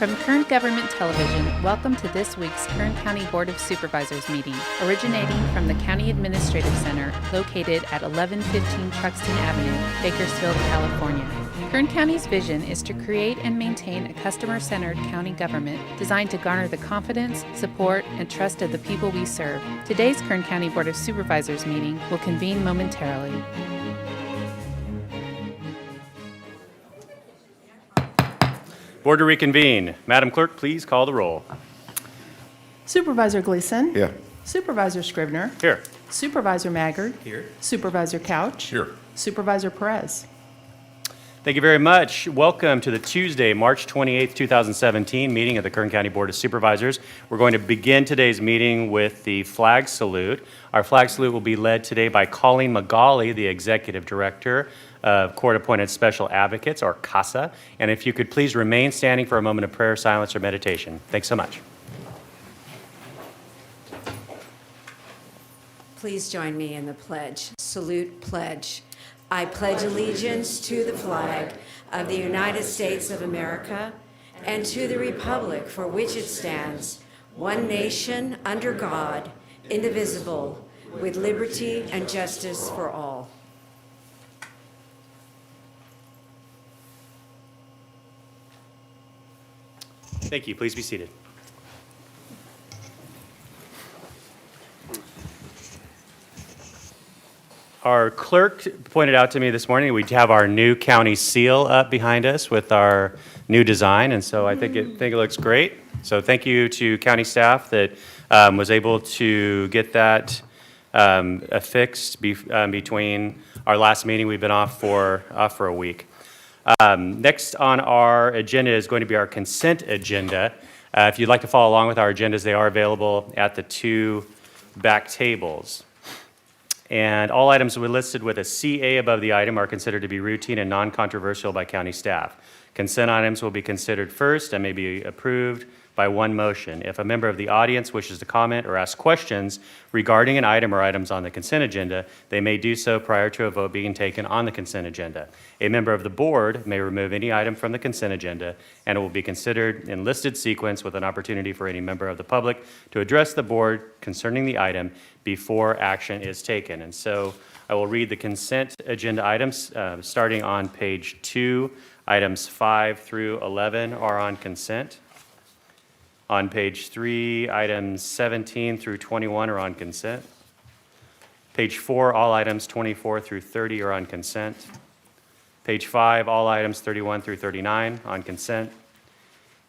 From Kern Government Television, welcome to this week's Kern County Board of Supervisors meeting, originating from the County Administrative Center located at 1115 Truxtun Avenue, Bakersfield, California. Kern County's vision is to create and maintain a customer-centered county government designed to garner the confidence, support, and trust of the people we serve. Today's Kern County Board of Supervisors meeting will convene momentarily. Board to reconvene. Madam Clerk, please call the roll. Supervisor Gleason. Here. Supervisor Scrivener. Here. Supervisor Maggard. Here. Supervisor Couch. Here. Supervisor Perez. Thank you very much. Welcome to the Tuesday, March 28th, 2017 meeting of the Kern County Board of Supervisors. We're going to begin today's meeting with the flag salute. Our flag salute will be led today by Colleen McGauley, the Executive Director of Court-Appointed Special Advocates, or CASA. And if you could please remain standing for a moment of prayer, silence, or meditation. Thanks so much. Please join me in the pledge. Salute, pledge. I pledge allegiance to the flag of the United States of America and to the republic for which it stands, one nation, under God, indivisible, with liberty and justice for all. Thank you. Please be seated. Our clerk pointed out to me this morning we have our new county seal up behind us with our new design, and so I think it looks great. So thank you to county staff that was able to get that affixed between our last meeting. We've been off for a week. Next on our agenda is going to be our consent agenda. If you'd like to follow along with our agendas, they are available at the two back tables. And all items listed with a CA above the item are considered to be routine and non-controversial by county staff. Consent items will be considered first and may be approved by one motion. If a member of the audience wishes to comment or ask questions regarding an item or items on the consent agenda, they may do so prior to a vote being taken on the consent agenda. A member of the board may remove any item from the consent agenda, and it will be considered in listed sequence with an opportunity for any member of the public to address the board concerning the item before action is taken. And so I will read the consent agenda items starting on page 2. Items 5 through 11 are on consent. On page 3, items 17 through 21 are on consent. Page 4, all items 24 through 30 are on consent. Page 5, all items 31 through 39 on consent.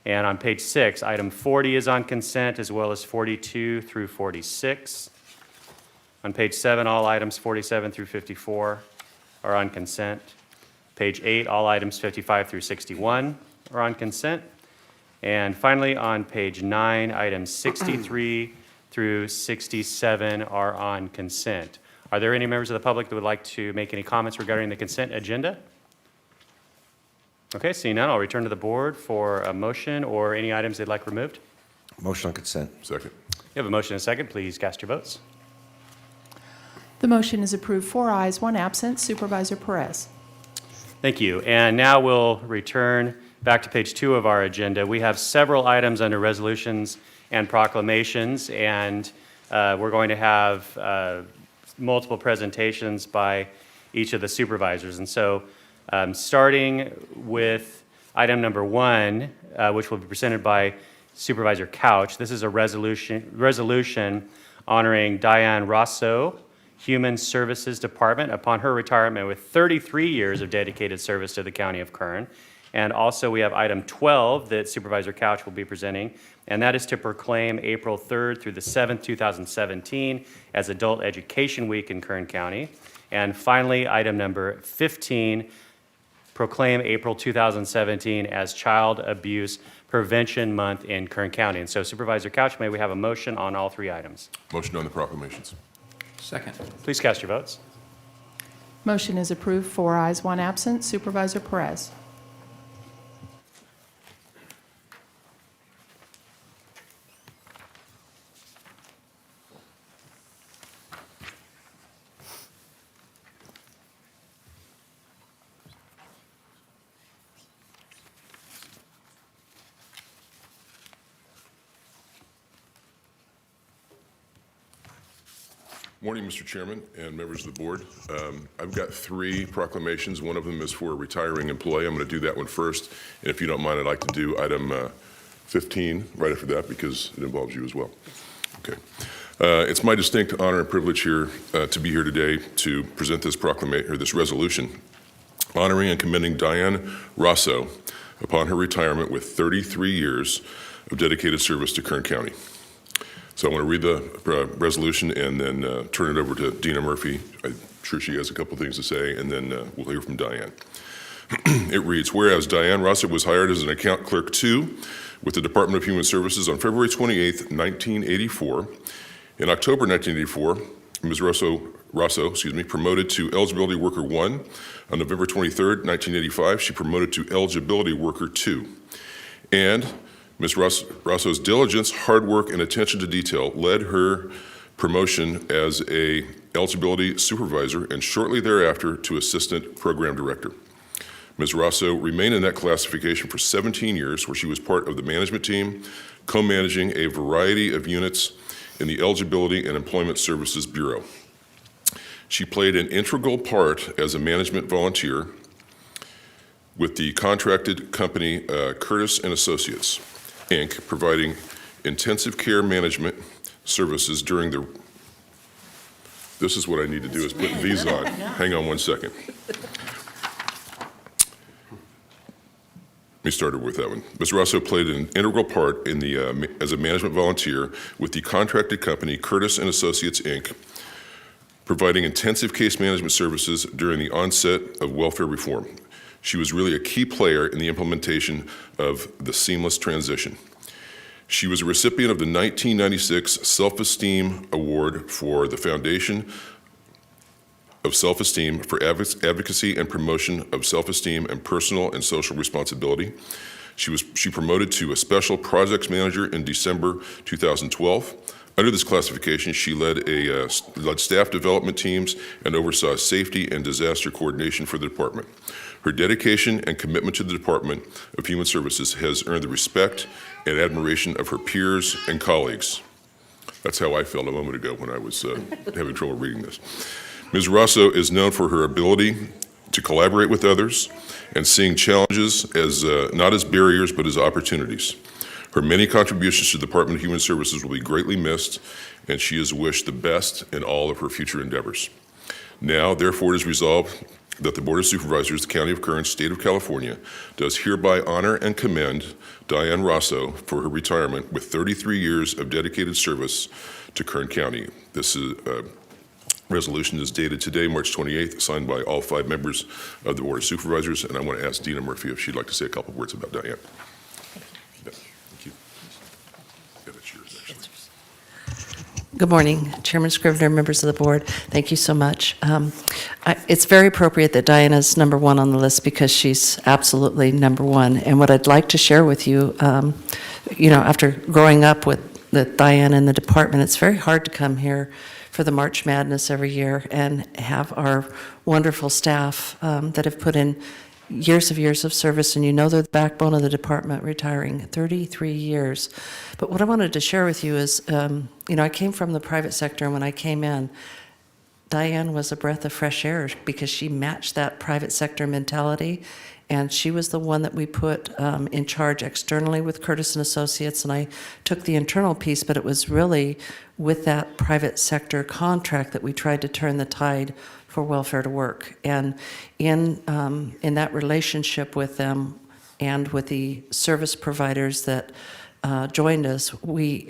And on page 6, item 40 is on consent, as well as 42 through 46. On page 7, all items 47 through 54 are on consent. Page 8, all items 55 through 61 are on consent. And finally, on page 9, items 63 through 67 are on consent. Are there any members of the public that would like to make any comments regarding the consent agenda? Okay, seeing none, I'll return to the board for a motion or any items they'd like removed. Motion on consent. Second. You have a motion and a second. Please cast your votes. The motion is approved. 4 ayes, 1 absent. Supervisor Perez. Thank you. And now we'll return back to page 2 of our agenda. We have several items under resolutions and proclamations, and we're going to have multiple presentations by each of the supervisors. And so starting with item number 1, which will be presented by Supervisor Couch, this is a resolution honoring Diane Rosso, Human Services Department, upon her retirement with 33 years of dedicated service to the County of Kern. And also we have item 12 that Supervisor Couch will be presenting, and that is to proclaim April 3rd through the 7th, 2017 as Adult Education Week in Kern County. And finally, item number 15, proclaim April 2017 as Child Abuse Prevention Month in Kern County. And so Supervisor Couch, may we have a motion on all 3 items? Motion on the proclamations. Second. Please cast your votes. Motion is approved. 4 ayes, 1 absent. Supervisor Perez. Morning, Mr. Chairman and members of the board. I've got 3 proclamations. One of them is for a retiring employee. I'm going to do that one first. And if you don't mind, I'd like to do item 15 right after that because it involves you as well. Okay. It's my distinct honor and privilege here to be here today to present this proclamation or this resolution honoring and commending Diane Rosso upon her retirement with 33 years of dedicated service to Kern County. So I want to read the resolution and then turn it over to Dina Murphy. I'm sure she has a couple things to say, and then we'll hear from Diane. It reads, whereas Diane Rosso was hired as an account clerk 2 with the Department of Human Services on February 28, 1984. In October 1984, Ms. Rosso, promoted to Eligibility Worker 1. On November 23, 1985, she promoted to Eligibility Worker 2. And Ms. Rosso's diligence, hard work, and attention to detail led her promotion as a eligibility supervisor and shortly thereafter to assistant program director. Ms. Rosso remained in that classification for 17 years, where she was part of the management team, co-managing a variety of units in the Eligibility and Employment Services Bureau. She played an integral part as a management volunteer with the contracted company Curtis and Associates, Inc., providing intensive care management services during the, this is what I need to do is put these on. Hang on one second. Let me start with that one. Ms. Rosso played an integral part in the, as a management volunteer with the contracted company Curtis and Associates, Inc., providing intensive case management services during the onset of welfare reform. She was really a key player in the implementation of the seamless transition. She was a recipient of the 1996 Self-Esteem Award for the Foundation of Self-Esteem for Advocacy and Promotion of Self-Esteem and Personal and Social Responsibility. She promoted to a Special Projects Manager in December 2012. Under this classification, she led staff development teams and oversaw safety and disaster coordination for the department. Her dedication and commitment to the Department of Human Services has earned the respect and admiration of her peers and colleagues. That's how I felt a moment ago when I was having trouble reading this. Ms. Rosso is known for her ability to collaborate with others and seeing challenges as not as barriers but as opportunities. Her many contributions to the Department of Human Services will be greatly missed, and she is wished the best in all of her future endeavors. Now, therefore, it is resolved that the Board of Supervisors of the County of Kern, State of California, does hereby honor and commend Diane Rosso for her retirement with 33 years of dedicated service to Kern County. This resolution is dated today, March 28th, signed by all 5 members of the Board of Supervisors, and I want to ask Dina Murphy if she'd like to say a couple of words about Diane. Good morning, Chairman Scrivener, members of the board. Thank you so much. It's very appropriate that Diana's number 1 on the list because she's absolutely number 1. And what I'd like to share with you, after growing up with Diana in the department, it's very hard to come here for the March Madness every year and have our wonderful staff that have put in years of service, and they're the backbone of the department, retiring 33 years. But what I wanted to share with you is, I came from the private sector, and when I came in, Diane was a breath of fresh air because she matched that private sector mentality, and she was the one that we put in charge externally with Curtis and Associates, and I took the internal piece, but it was really with that private sector contract that we tried to turn the tide for welfare to work. And in that relationship with them and with the service providers that joined us,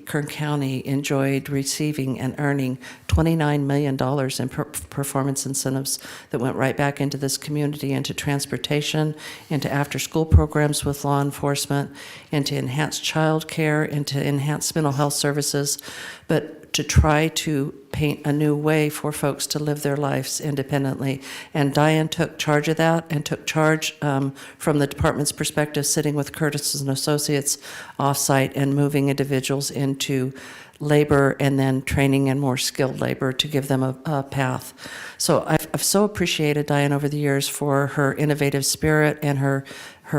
Kern County, enjoyed receiving and earning $29 million in performance incentives that went right back into this community, into transportation, into after-school programs with law enforcement, into enhanced child care, into enhanced mental health services, but to try to paint a new way for folks to live their lives independently. And Diane took charge of that and took charge from the department's perspective, sitting with Curtis and Associates offsite and moving individuals into labor and then training in more skilled labor to give them a path. So I've so appreciated Diane over the years for her innovative spirit and her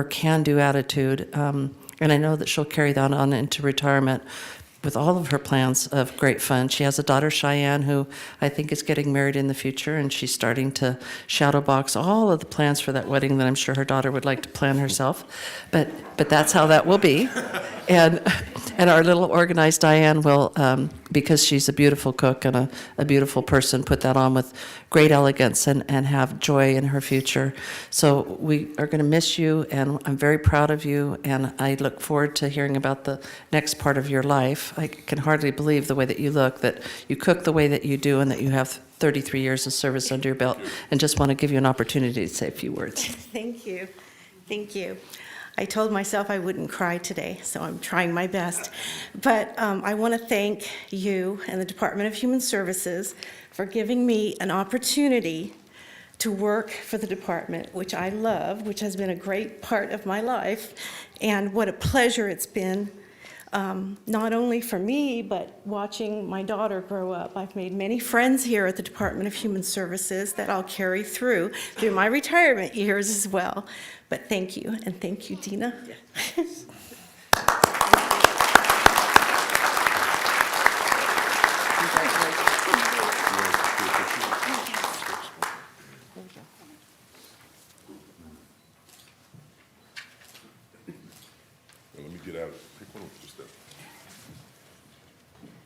can-do attitude. And I know that she'll carry that on into retirement. with all of her plans of great fun. She has a daughter, Cheyenne, who I think is getting married in the future, and she's starting to shadow box all of the plans for that wedding that I'm sure her daughter would like to plan herself. But that's how that will be. And our little organized Diane will, because she's a beautiful cook and a beautiful person, put that on with great elegance and have joy in her future. So we are going to miss you, and I'm very proud of you, and I look forward to hearing about the next part of your life. I can hardly believe the way that you look, that you cook the way that you do, and that you have 33 years of service under your belt, and just want to give you an opportunity to say a few words. Thank you. Thank you. I told myself I wouldn't cry today, so I'm trying my best. But I want to thank you and the Department of Human Services for giving me an opportunity to work for the department, which I love, which has been a great part of my life. And what a pleasure it's been, not only for me, but watching my daughter grow up. I've made many friends here at the Department of Human Services that I'll carry through my retirement years as well. But thank you, and thank you, Dina. Let me get out. Pick one with just that.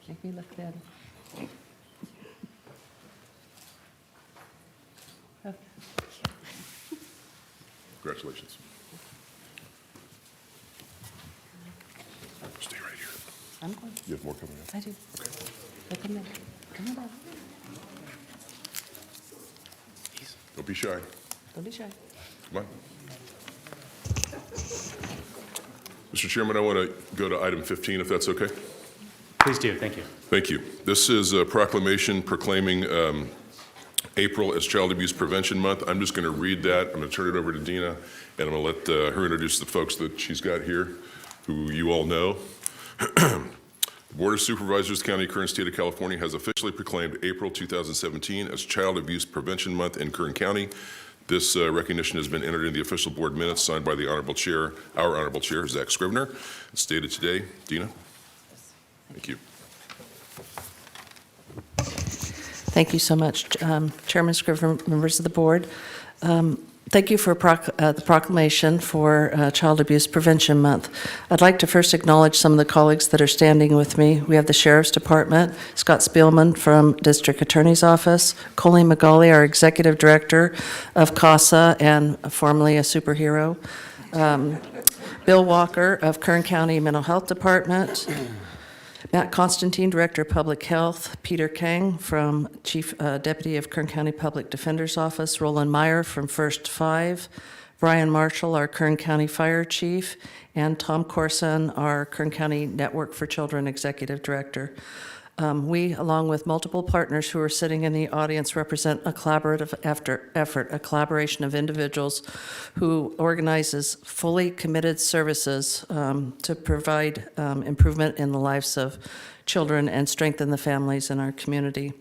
Make me look dead. Congratulations. Stay right here. I'm going. You have more coming up? I do. Look in there. Come on, Bob. Don't be shy. Don't be shy. Come on. Mr. Chairman, I want to go to item 15, if that's okay. Please do, thank you. Thank you. This is a proclamation proclaiming April as Child Abuse Prevention Month. I'm just going to read that. I'm going to turn it over to Dina, and I'm going to let her introduce the folks that she's got here, who you all know. The Board of Supervisors, County of Kern, State of California, has officially proclaimed April 2017 as Child Abuse Prevention Month in Kern County. This recognition has been entered in the official board minutes signed by the Honorable Chair, our Honorable Chair, Zach Scrivener. It's stated today. Dina? Thank you. Thank you so much, Chairman Scrivener, members of the board. Thank you for the proclamation for Child Abuse Prevention Month. I'd like to first acknowledge some of the colleagues that are standing with me. We have the Sheriff's Department, Scott Spielman from District Attorney's Office, Colleen McGauley, our Executive Director of CASA and formerly a superhero, Bill Walker of Kern County Mental Health Department, Matt Constantine, Director of Public Health, Peter Kang from Chief Deputy of Kern County Public Defender's Office, Roland Meyer from First Five, Brian Marshall, our Kern County Fire Chief, and Tom Corson, our Kern County Network for Children Executive Director. We, along with multiple partners who are sitting in the audience, represent a collaborative effort, a collaboration of individuals who organizes fully committed services to provide improvement in the lives of children and strengthen the families in our community.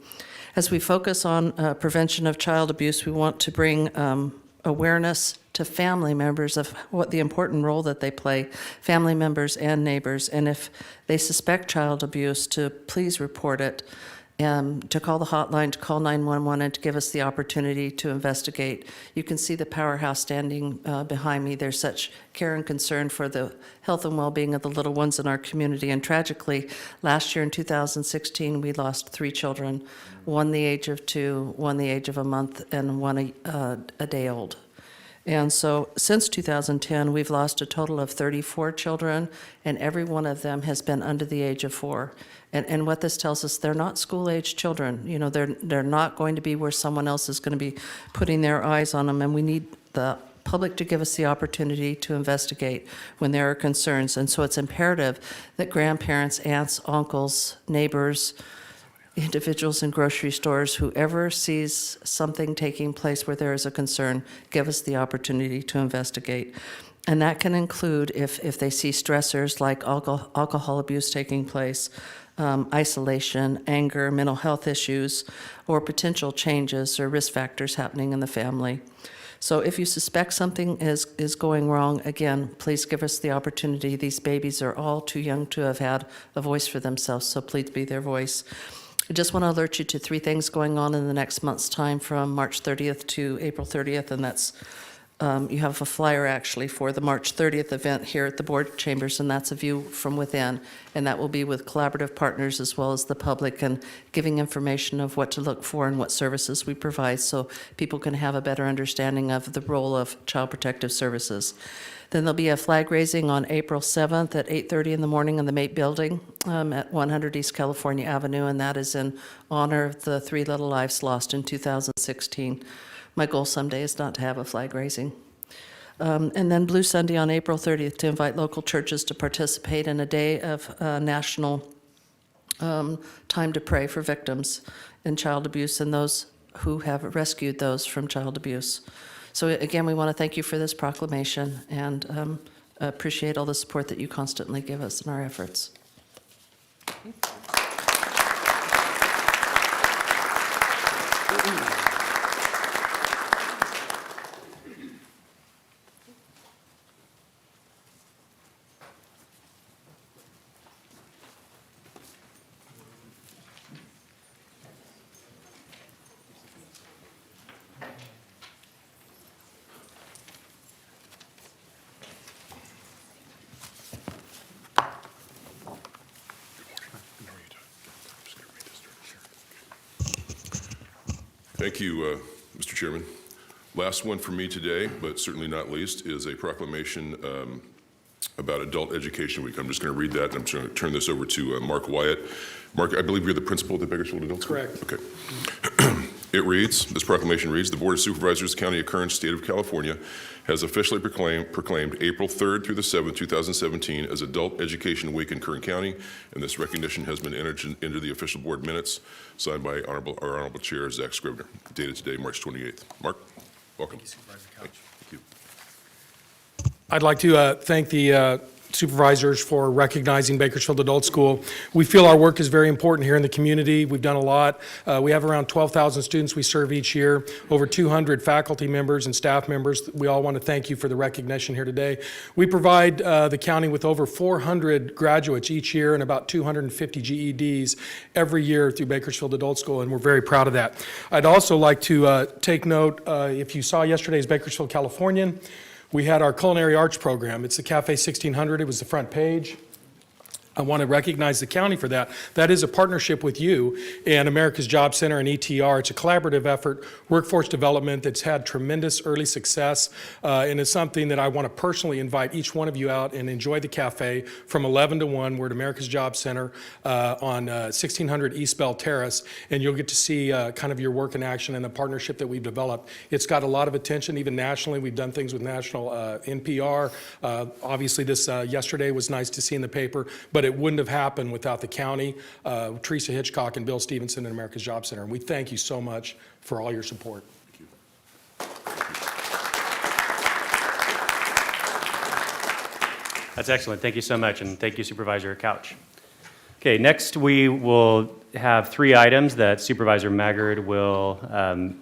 As we focus on prevention of child abuse, we want to bring awareness to family members of what the important role that they play, family members and neighbors, and if they suspect child abuse, to please report it, to call the hotline, to call 911, and to give us the opportunity to investigate. You can see the powerhouse standing behind me. There's such care and concern for the health and well-being of the little ones in our community, and tragically, last year in 2016, we lost 3 children, one the age of 2, one the age of a month, and one a day old. And so since 2010, we've lost a total of 34 children, and every one of them has been under the age of 4. And what this tells us, they're not school-age children. You know, they're not going to be where someone else is going to be putting their eyes on them, and we need the public to give us the opportunity to investigate when there are concerns. And so it's imperative that grandparents, aunts, uncles, neighbors, individuals in grocery stores, whoever sees something taking place where there is a concern, give us the opportunity to investigate. And that can include if they see stressors like alcohol abuse taking place, isolation, anger, mental health issues, or potential changes or risk factors happening in the family. So if you suspect something is going wrong, again, please give us the opportunity. These babies are all too young to have had a voice for themselves, so please be their voice. I just want to alert you to 3 things going on in the next month's time from March 30th to April 30th, and that's you have a flyer actually for the March 30th event here at the board chambers, and that's a view from within. And that will be with collaborative partners as well as the public and giving information of what to look for and what services we provide so people can have a better understanding of the role of Child Protective Services. Then there'll be a flag raising on April 7th at 8:30 in the morning in the Mate Building at 100 East California Avenue, and that is in honor of the 3 little lives lost in 2016. My goal someday is not to have a flag raising. And then Blue Sunday on April 30th to invite local churches to participate in a day of national time to pray for victims in child abuse and those who have rescued those from child abuse. So again, we want to thank you for this proclamation and appreciate all the support that you constantly give us in our efforts. Thank you, Mr. Chairman. Last one for me today, but certainly not least, is a proclamation about Adult Education Week. I'm just going to read that, and I'm just going to turn this over to Mark Wyatt. Mark, I believe you're the principal of the Bakersfield Adult School? Correct. Okay. It reads, this proclamation reads, the Board of Supervisors, County of Kern, State of California, has officially proclaimed April 3rd through the 7th, 2017 as Adult Education Week in Kern County, and this recognition has been entered into the official board minutes, signed by our Honorable Chair, Zach Scribner, dated today, March 28th. Mark, welcome. Thank you, Supervisor Couch. Thank you. I'd like to thank the supervisors for recognizing Bakersfield Adult School. We feel our work is very important here in the community. We've done a lot. We have around 12,000 students we serve each year, over 200 faculty members and staff members. We all want to thank you for the recognition here today. We provide the county with over 400 graduates each year and about 250 GEDs every year through Bakersfield Adult School, and we're very proud of that. I'd also like to take note, if you saw yesterday's Bakersfield Californian, we had our culinary arts program. It's the Cafe 1600. It was the front page. I want to recognize the county for that. That is a partnership with you and America's Job Center and ETR. It's a collaborative effort, workforce development that's had tremendous early success, and it's something that I want to personally invite each one of you out and enjoy the cafe from 11 to 1. We're at America's Job Center on 1600 East Bell Terrace, and you'll get to see kind of your work in action and the partnership that we've developed. It's got a lot of attention, even nationally. We've done things with national NPR. Obviously, this yesterday was nice to see in the paper, but it wouldn't have happened without the county, Teresa Hitchcock and Bill Stevenson and America's Job Center. And we thank you so much for all your support. That's excellent. Thank you so much, and thank you, Supervisor Couch. Okay, next we will have 3 items that Supervisor Maggard will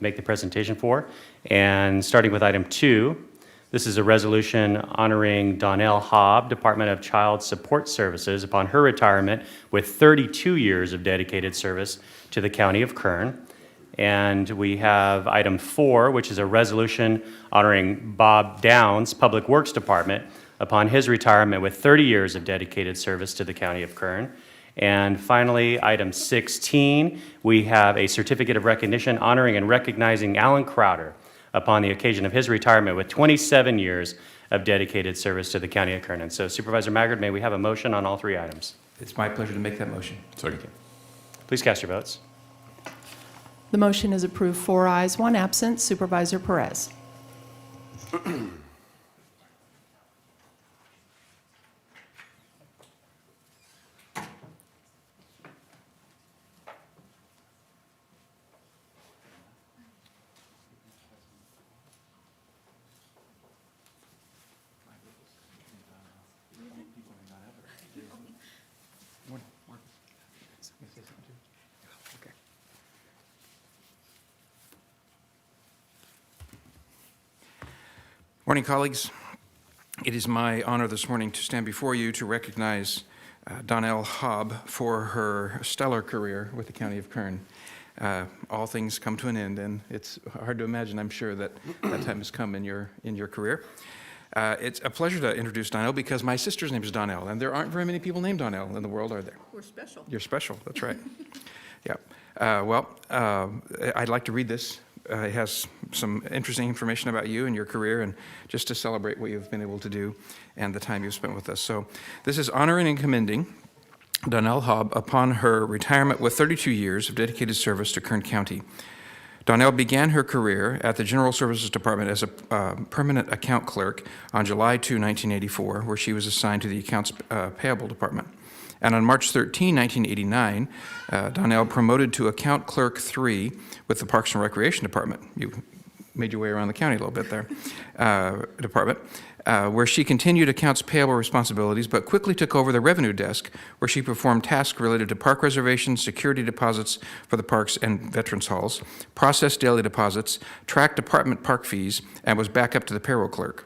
make the presentation for. And starting with item 2, this is a resolution honoring Donnell Hobb, Department of Child Support Services, upon her retirement with 32 years of dedicated service to the County of Kern. And we have item 4, which is a resolution honoring Bob Downs, Public Works Department, upon his retirement with 30 years of dedicated service to the County of Kern. And finally, item 16, we have a certificate of recognition honoring and recognizing Alan Crowder upon the occasion of his retirement with 27 years of dedicated service to the County of Kern. And so, Supervisor Maggard, may we have a motion on all 3 items? It's my pleasure to make that motion. Second. Please cast your votes. The motion is approved, 4 ayes, 1 absent. Supervisor Perez. Morning, colleagues. It is my honor this morning to stand before you to recognize Donnell Hobb for her stellar career with the County of Kern. All things come to an end, and it's hard to imagine, I'm sure, that that time has come in your career. It's a pleasure to introduce Donnell because my sister's name is Donnell, and there aren't very many people named Donnell in the world, are there? We're special. You're special, that's right. Yeah. I'd like to read this. It has some interesting information about you and your career, and just to celebrate what you've been able to do and the time you've spent with us. So this is honoring and commending Donnell Hobb upon her retirement with 32 years of dedicated service to Kern County. Donnell began her career at the General Services Department as a permanent account clerk on July 2, 1984, where she was assigned to the Accounts Payable Department. And on March 13, 1989, Donnell promoted to Account Clerk 3 with the Parks and Recreation Department. You made your way around the county a little bit there, department, where she continued accounts payable responsibilities, but quickly took over the revenue desk, where she performed tasks related to park reservations, security deposits for the parks and veterans halls, processed daily deposits, tracked department park fees, and was back up to the payroll clerk.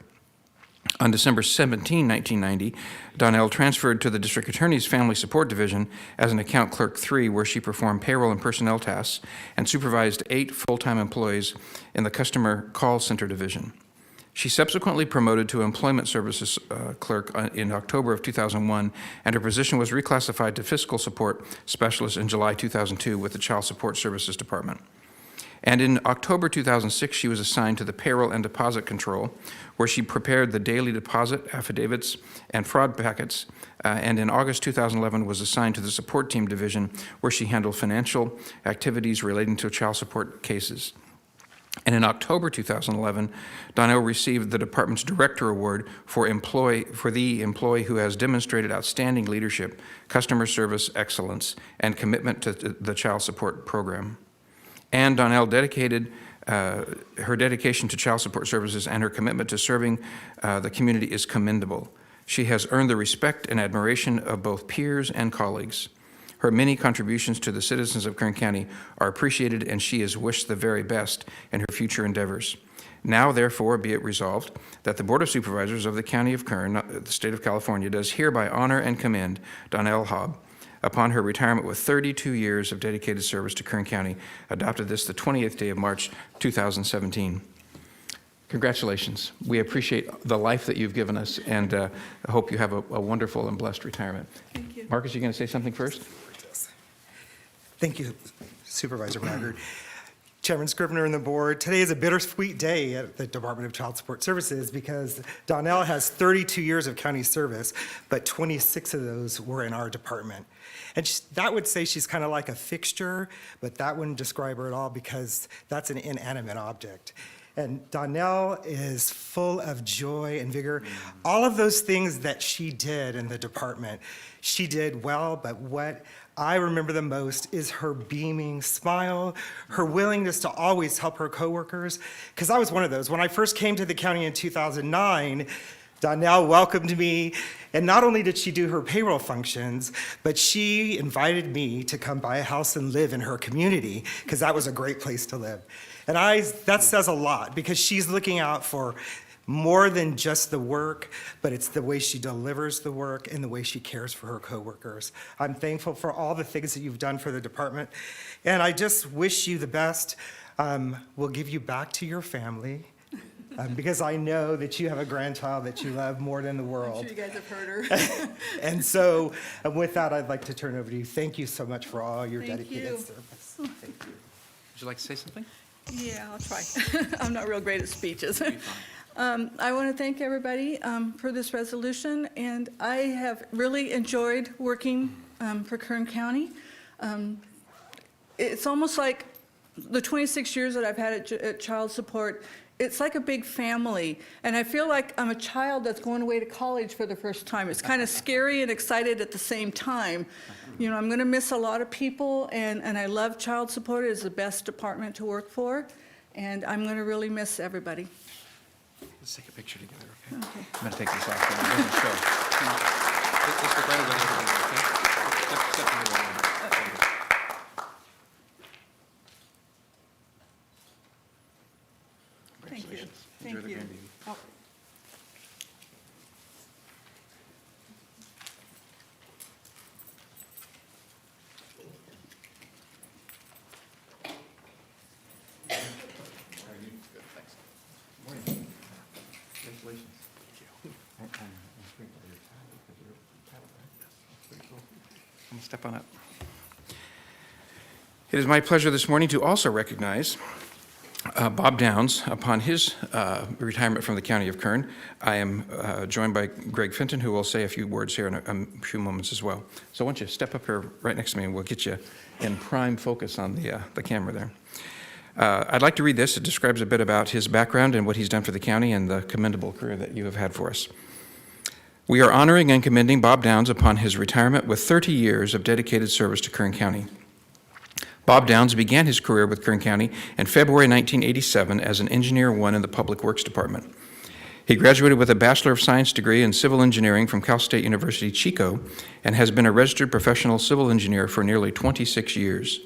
On December 17, 1990, Donnell transferred to the District Attorney's Family Support Division as an Account Clerk 3, where she performed payroll and personnel tasks and supervised 8 full-time employees in the Customer Call Center Division. She subsequently promoted to Employment Services Clerk in October of 2001, and her position was reclassified to Fiscal Support Specialist in July 2002 with the Child Support Services Department. And in October 2006, she was assigned to the Payroll and Deposit Control, where she prepared the daily deposit, affidavits, and fraud packets. And in August 2011, was assigned to the Support Team Division, where she handled financial activities relating to child support cases. And in October 2011, Donnell received the department's Director Award for the employee who has demonstrated outstanding leadership, customer service excellence, and commitment to the child support program. And Donnell dedicated her dedication to child support services and her commitment to serving the community is commendable. She has earned the respect and admiration of both peers and colleagues. Her many contributions to the citizens of Kern County are appreciated, and she is wished the very best in her future endeavors. Now, therefore, be it resolved that the Board of Supervisors of the County of Kern, the State of California, does hereby honor and commend Donnell Hobb upon her retirement with 32 years of dedicated service to Kern County, adopted this the 20th day of March, 2017. Congratulations. We appreciate the life that you've given us, and I hope you have a wonderful and blessed retirement. Thank you. Marcus, you going to say something first? Thank you, Supervisor Maggard. Chairman Scrivener and the board, today is a bittersweet day at the Department of Child Support Services because Donnell has 32 years of county service, but 26 of those were in our department. And that would say she's kind of like a fixture, but that wouldn't describe her at all because that's an inanimate object. And Donnell is full of joy and vigor. All of those things that she did in the department, she did well, but what I remember the most is her beaming smile, her willingness to always help her coworkers, because I was one of those. When I first came to the county in 2009, Donnell welcomed me, and not only did she do her payroll functions, but she invited me to come buy a house and live in her community, because that was a great place to live. And that says a lot, because she's looking out for more than just the work, but it's the way she delivers the work and the way she cares for her coworkers. I'm thankful for all the things that you've done for the department, and I just wish you the best. We'll give you back to your family, because I know that you have a grandchild that you love more than the world. I'm sure you guys have heard her. And so with that, I'd like to turn over to you. Thank you so much for all your Thank dedicated you. service. Thank you. Would you like to say something? Yeah, I'll try. I'm not real great at speeches. I want to thank everybody for this resolution, and I have really enjoyed working for Kern County. It's almost like the 26 years that I've had at Child Support, it's like a big family, and I feel like I'm a child that's going away to college for the first time. It's kind of scary and excited at the same time. You know, I'm going to miss a lot of people, and I love Child Support. It's the best department to work for, and I'm going to really miss everybody. Let's take a picture together, okay? Okay. I'm going to take this off. So it doesn't show. Let's look right over there, okay? Step right over there. Thank you. Congratulations. Enjoy Thank the you. grandbaby. Oh, Congratulations. I'm going to step on up. It is my pleasure this morning to also recognize Bob Downs upon his retirement from the County of Kern. I am joined by Greg Fenton, who will say a few words here in a few moments as well. So why don't you step up here right next to me, and we'll get you in prime focus on the camera there. I'd like to read this. It describes a bit about his background and what he's done for the county and the commendable career that you have had for us. We are honoring and commending Bob Downs upon his retirement with 30 years of dedicated service to Kern County. Bob Downs began his career with Kern County in February 1987 as an Engineer 1 in the Public Works Department. He graduated with a Bachelor of Science degree in Civil Engineering from Cal State University, Chico, and has been a registered professional civil engineer for nearly 26 years.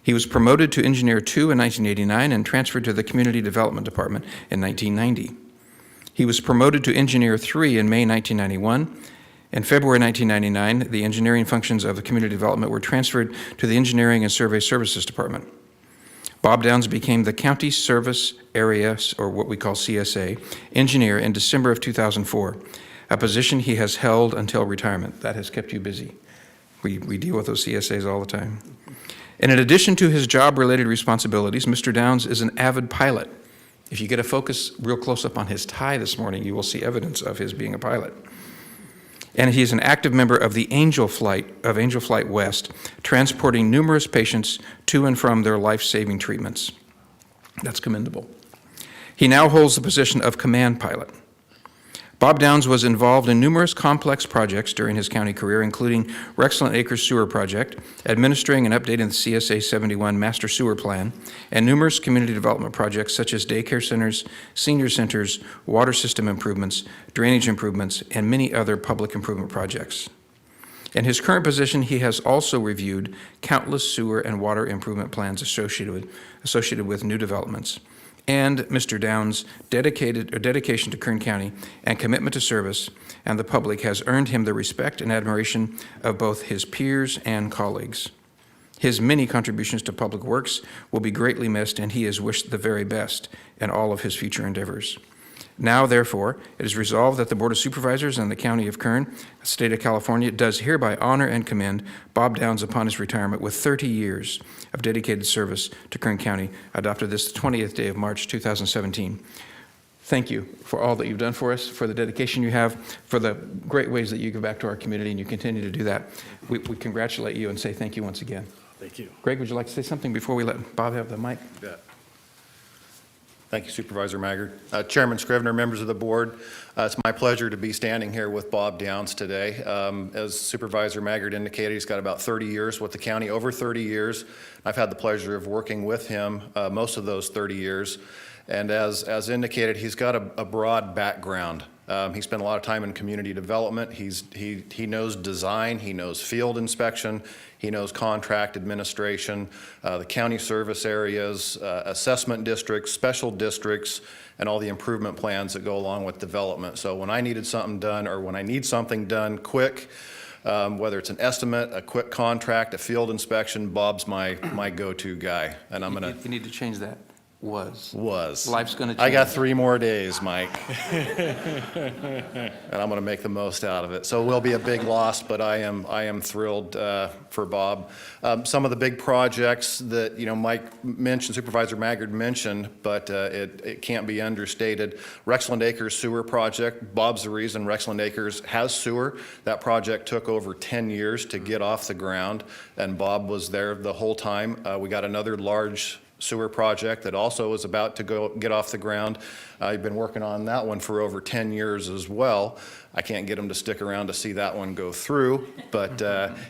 He was promoted to Engineer 2 in 1989 and transferred to the Community Development Department in 1990. He was promoted to Engineer 3 in May 1991. In February 1999, the engineering functions of the Community Development were transferred to the Engineering and Survey Services Department. Bob Downs became the County Service Area, or what we call CSA, engineer in December of 2004, a position he has held until retirement. That has kept you busy. We deal with those CSAs all the time. And in addition to his job-related responsibilities, Mr. Downs is an avid pilot. If you get a focus real close up on his tie this morning, you will see evidence of his being a pilot. And he is an active member of the Angel Flight West, transporting numerous patients to and from their life-saving treatments. That's commendable. He now holds the position of command pilot. Bob Downs was involved in numerous complex projects during his county career, including Rexland Acres Sewer Project, administering and updating the CSA 71 Master Sewer Plan, and numerous community development projects such as daycare centers, senior centers, water system improvements, drainage improvements, and many other public improvement projects. In his current position, he has also reviewed countless sewer and water improvement plans associated with new developments. And Mr. Downs' dedication to Kern County and commitment to service and the public has earned him the respect and admiration of both his peers and colleagues. His many contributions to public works will be greatly missed, and he is wished the very best in all of his future endeavors. Now, therefore, it is resolved that the Board of Supervisors and the County of Kern, State of California, does hereby honor and commend Bob Downs upon his retirement with 30 years of dedicated service to Kern County, adopted this 20th day of March 2017. Thank you for all that you've done for us, for the dedication you have, for the great ways that you give back to our community, and you continue to do that. We congratulate you and say thank you once again. Thank you. Greg, would you like to say something before we let Bob have the mic? You bet. Thank you, Supervisor Maggard. Chairman Scrivener, members of the board, it's my pleasure to be standing here with Bob Downs today. As Supervisor Maggard indicated, he's got about 30 years with the county, over 30 years. I've had the pleasure of working with him most of those 30 years. And as indicated, he's got a broad background. He spent a lot of time in community development. He knows design, he knows field inspection, he knows contract administration, the county service areas, assessment districts, special districts, and all the improvement plans that go along with development. So when I needed something done, or when I need something done quick, whether it's an estimate, a quick contract, a field inspection, Bob's my go-to guy. And I'm gonna. You need to change that. Was. Life's gonna change. I got 3 more days, Mike. And I'm gonna make the most out of it. So it will be a big loss, but I am thrilled for Bob. Some of the big projects that, Mike mentioned, Supervisor Maggard mentioned, but it can't be understated. Rexland Acres Sewer Project, Bob's the reason Rexland Acres has sewer. That project took over 10 years to get off the ground, and Bob was there the whole time. We got another large sewer project that also is about to get off the ground. I've been working on that one for over 10 years as well. I can't get him to stick around to see that one go through, but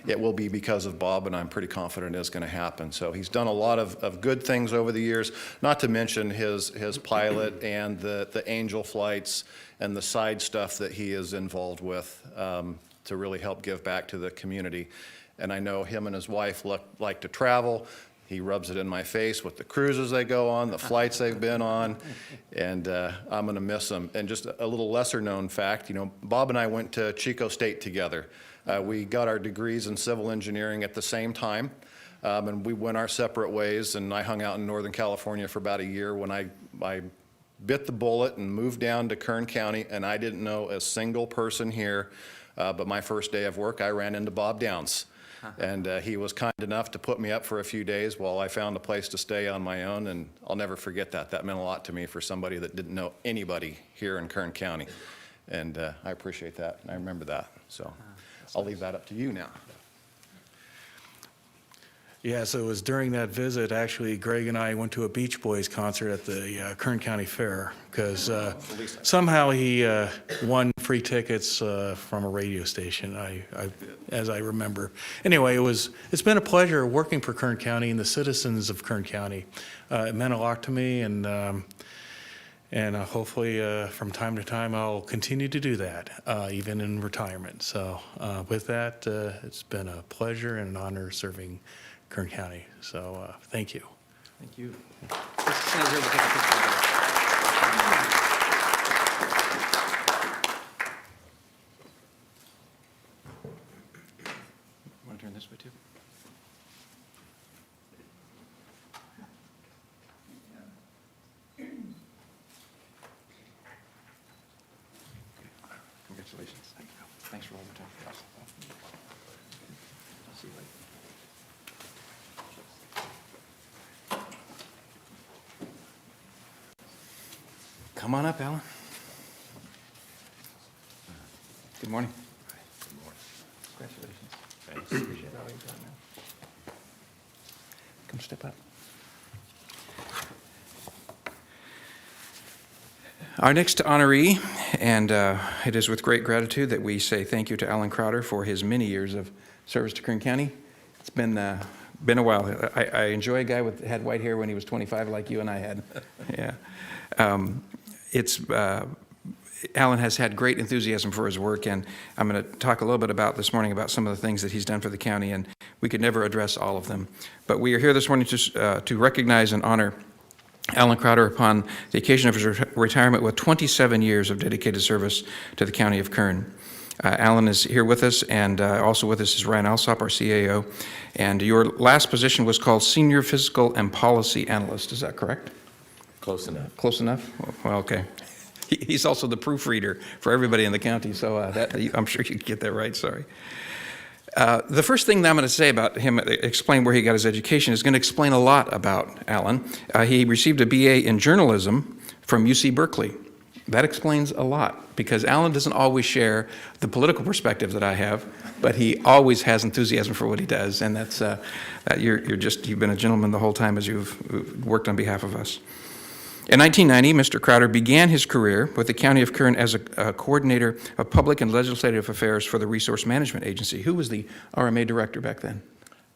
it will be because of Bob, and I'm pretty confident it's going to happen. So he's done a lot of good things over the years, not to mention his pilot and the angel flights and the side stuff that he is involved with to really help give back to the community. And I know him and his wife like to travel. He rubs it in my face with the cruises they go on, the flights they've been on, and I'm going to miss them. And just a little lesser known fact, Bob and I went to Chico State together. We got our degrees in civil engineering at the same time, and we went our separate ways, and I hung out in Northern California for about a year when I bit the bullet and moved down to Kern County, and I didn't know a single person here. But my first day of work, I ran into Bob Downs. And he was kind enough to put me up for a few days while I found a place to stay on my own, and I'll never forget that. That meant a lot to me for somebody that didn't know anybody here in Kern County. And I appreciate that, and I remember that. So I'll leave that up to you now. Yeah, so it was during that visit, actually, Greg and I went to a Beach Boys concert at the Kern County Fair, because somehow he won free tickets from a radio station, as I remember. Anyway, it's been a pleasure working for Kern County and the citizens of Kern County. It meant a lot to me, and hopefully from time to time I'll continue to do that, even in retirement. So with that, it's been a pleasure and an honor serving Kern County. So thank you. Thank you. Want to turn this way too? Congratulations. Thank you. Thanks for all your time. I'll see you later. Come on up, Alan. Good morning. Good morning. Congratulations. Thanks. Appreciate all you've done, man. Come step up. Our next honoree, and it is with great gratitude that we say thank you to Alan Crowder for his many years of service to Kern County. It's been a while. I enjoy a guy with had white hair when he was 25, like you and I had. Yeah. Alan has had great enthusiasm for his work, and I'm going to talk a little bit about this morning about some of the things that he's done for the county, and we could never address all of them. But we are here this morning to recognize and honor Alan Crowder upon the occasion of his retirement with 27 years of dedicated service to the county of Kern. Alan is here with us, and also with us is Ryan Alsop, our CAO. And your last position was called Senior Fiscal and Policy Analyst. Is that correct? Close enough. Close enough? Well, okay. He's also the proofreader for everybody in the county, so I'm sure you get that right, sorry. The first thing that I'm going to say about him, explain where he got his education, is going to explain a lot about Alan. He received a BA in journalism from UC Berkeley. That explains a lot, because Alan doesn't always share the political perspective that I have, but he always has enthusiasm for what he does, and that's you've been a gentleman the whole time as you've worked on behalf of us. In 1990, Mr. Crowder began his career with the County of Kern as a coordinator of public and legislative affairs for the Resource Management Agency. Who was the RMA director back then?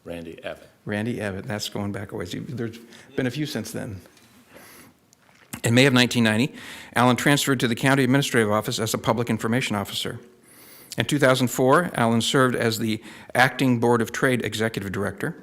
Randy Abbott. Randy Abbott. That's going back a ways. There's been a few since then. In May of 1990, Alan transferred to the County Administrative Office as a public information officer. In 2004, Alan served as the Acting Board of Trade Executive Director.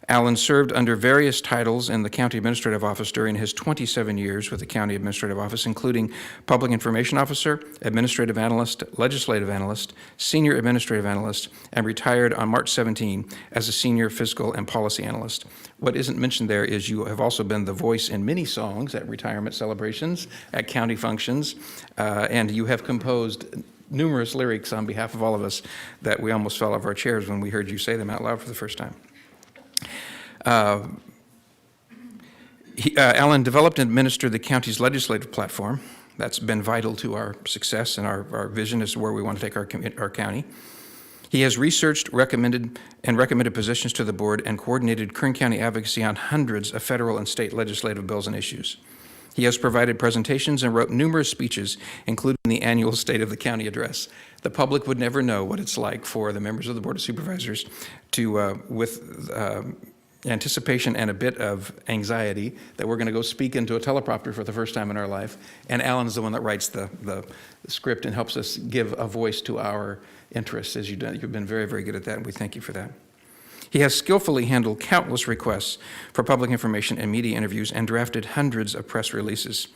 Alan served under various titles in the County Administrative Office during his 27 years with the County Administrative Office, including Public Information Officer, Administrative Analyst, Legislative Analyst, Senior Administrative Analyst, and retired on March 17 as a Senior Fiscal and Policy Analyst. What isn't mentioned there is you have also been the voice in many songs at retirement celebrations, at county functions, and you have composed numerous lyrics on behalf of all of us that we almost fell out of our chairs when we heard you say them out loud for the first time. Alan developed and administered the county's legislative platform. That's been vital to our success and our vision as to where we want to take our county. He has researched, recommended positions to the board and coordinated Kern County advocacy on hundreds of federal and state legislative bills and issues. He has provided presentations and wrote numerous speeches, including the annual State of the County Address. The public would never know what it's like for the members of the Board of Supervisors to, with anticipation and a bit of anxiety, that we're going to go speak into a teleprompter for the first time in our life. And Alan is the one that writes the script and helps us give a voice to our interests, as you've done. You've been very, very good at that, and we thank you for that. He has skillfully handled countless requests for public information and media interviews and drafted hundreds of press releases.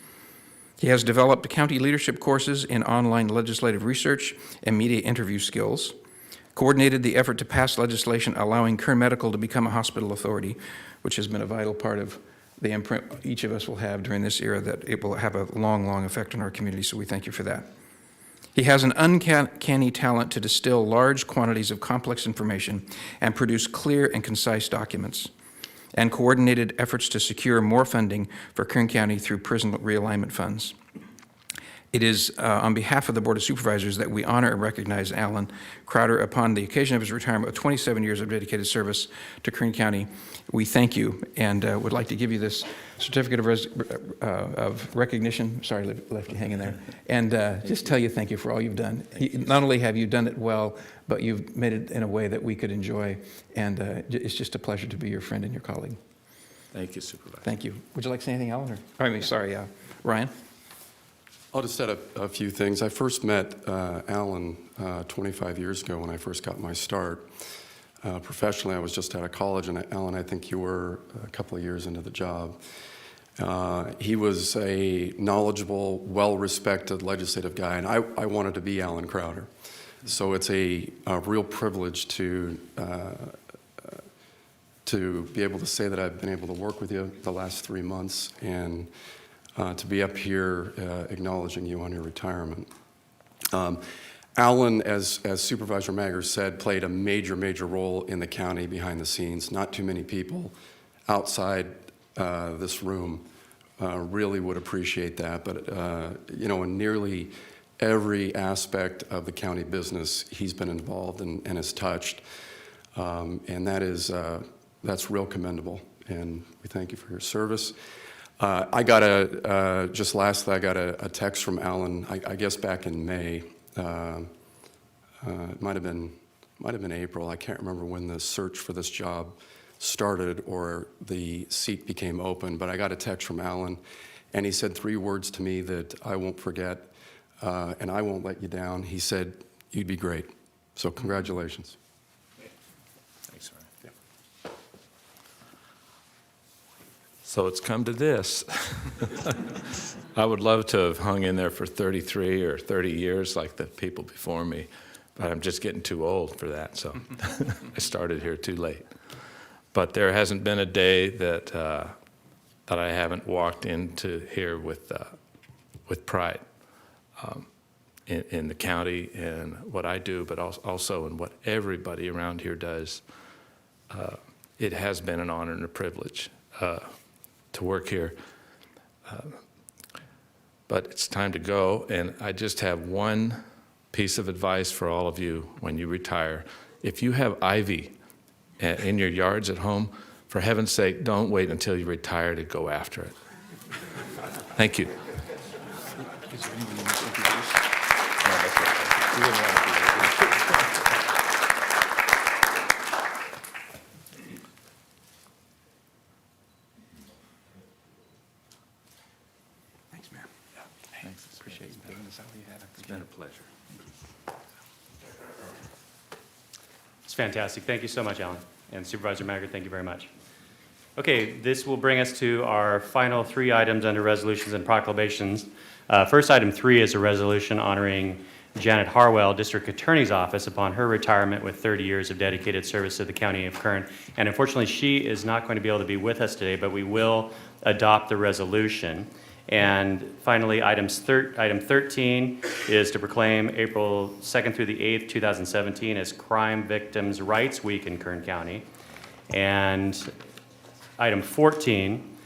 He has developed county leadership courses in online legislative research and media interview skills, coordinated the effort to pass legislation allowing Kern Medical to become a hospital authority, which has been a vital part of the imprint each of us will have during this era, that it will have a long, long effect on our community, so we thank you for that. He has an uncanny talent to distill large quantities of complex information and produce clear and concise documents, and coordinated efforts to secure more funding for Kern County through prison realignment funds. It is on behalf of the Board of Supervisors that we honor and recognize Alan Crowder upon the occasion of his retirement with 27 years of dedicated service to Kern County. We thank you and would like to give you this certificate of recognition. Sorry, left you hanging there. And just tell you thank you for all you've done. Not only have you done it well, but you've made it in a way that we could enjoy. And it's just a pleasure to be your friend and your colleague. Thank you, Supervisor. Thank you. Would you like to say anything, Alan? Ryan? I'll just add a few things. I first met Alan 25 years ago when I first got my start. Professionally, I was just out of college, and Alan, I think you were a couple of years into the job. He was a knowledgeable, well-respected legislative guy, and I wanted to be Alan Crowder. So it's a real privilege to be able to say that I've been able to work with you the last 3 months, and to be up here acknowledging you on your retirement. Alan, as Supervisor Mager said, played a major role in the county behind the scenes. Not too many people outside this room really would appreciate that, but in nearly every aspect of the county business, he's been involved and has touched, and that's real commendable, and we thank you for your service. Just lastly, I got a text from Alan, I guess back in May. It might have been April. I can't remember when the search for this job started or the seat became open, but I got a text from Alan, and he said 3 words to me that I won't forget, and I won't let you down. He said, "You'd be great." So congratulations. Thanks, Ryan. Yeah. So it's come to this. I would love to have hung in there for 33 or 30 years like the people before me, but I'm just getting too old for that, so I started here too late. But there hasn't been a day that I haven't walked into here with pride in the county and what I do, but also in what everybody around here does. It has been an honor and a privilege to work here. But it's time to go, and I just have one piece of advice for all of you when you retire. If you have ivy in your yards at home, for heaven's sake, don't wait until you retire to go after it. Thank you. Thanks, man. Thanks. Appreciate you doing this. It's been a pleasure. It's fantastic. Thank you so much, Alan. And Supervisor Mager, thank you very much. Okay, this will bring us to our final 3 items under resolutions and proclamations. First, item 3 is a resolution honoring Janet Harwell, District Attorney's Office, upon her retirement with 30 years of dedicated service to the County of Kern. And unfortunately, she is not going to be able to be with us today, but we will adopt the resolution. And finally, item 13 is to proclaim April 2nd through the 8th, 2017 as Crime Victims' Rights Week in Kern County. And item 14,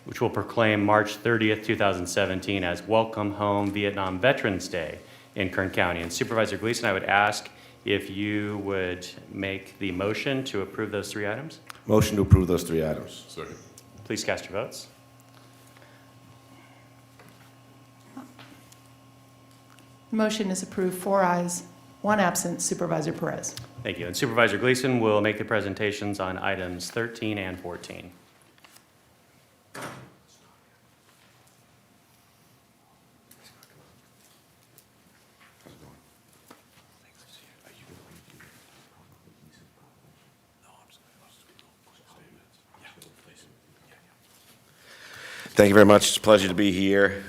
which will proclaim March 30th, 2017 as Welcome Home Vietnam Veterans Day in Kern County. And Supervisor Gleason, I would ask if you would make the motion to approve those 3 items. Motion to approve those 3 items. Second. Please cast your votes. Motion is approved, 4 ayes, 1 absent, Supervisor Perez. Thank you. And Supervisor Gleason will make the presentations on items 13 and 14. Thank you very much. It's a pleasure to be here.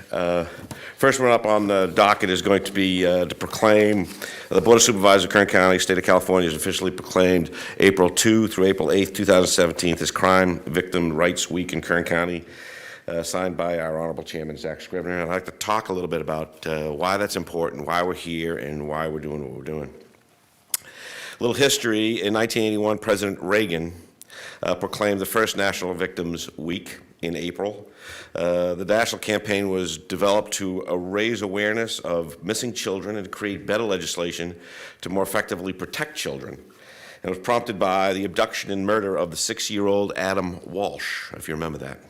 First one up on the docket is going to be to proclaim the Board of Supervisors of Kern County, State of California, has officially proclaimed April 2 through April 8, 2017 as Crime Victim Rights Week in Kern County, signed by our Honorable Chairman, Zach Scrivener. I'd like to talk a little bit about why that's important, why we're here, and why we're doing what we're doing. A little history. In 1981, President Reagan proclaimed the first National Victims Week in April. The national campaign was developed to raise awareness of missing children and to create better legislation to more effectively protect children. And it was prompted by the abduction and murder of the 6-year-old Adam Walsh, if you remember that.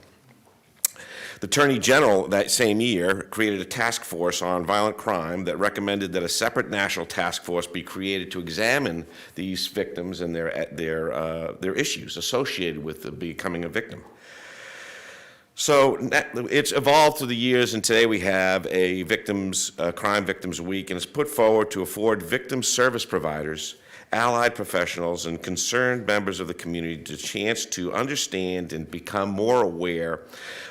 The Attorney General that same year created a task force on violent crime that recommended that a separate national task force be created to examine these victims and their issues associated with becoming a victim. So it's evolved through the years, and today we have a Crime Victims Week, and it's put forward to afford victim service providers, allied professionals, and concerned members of the community the chance to understand and become more aware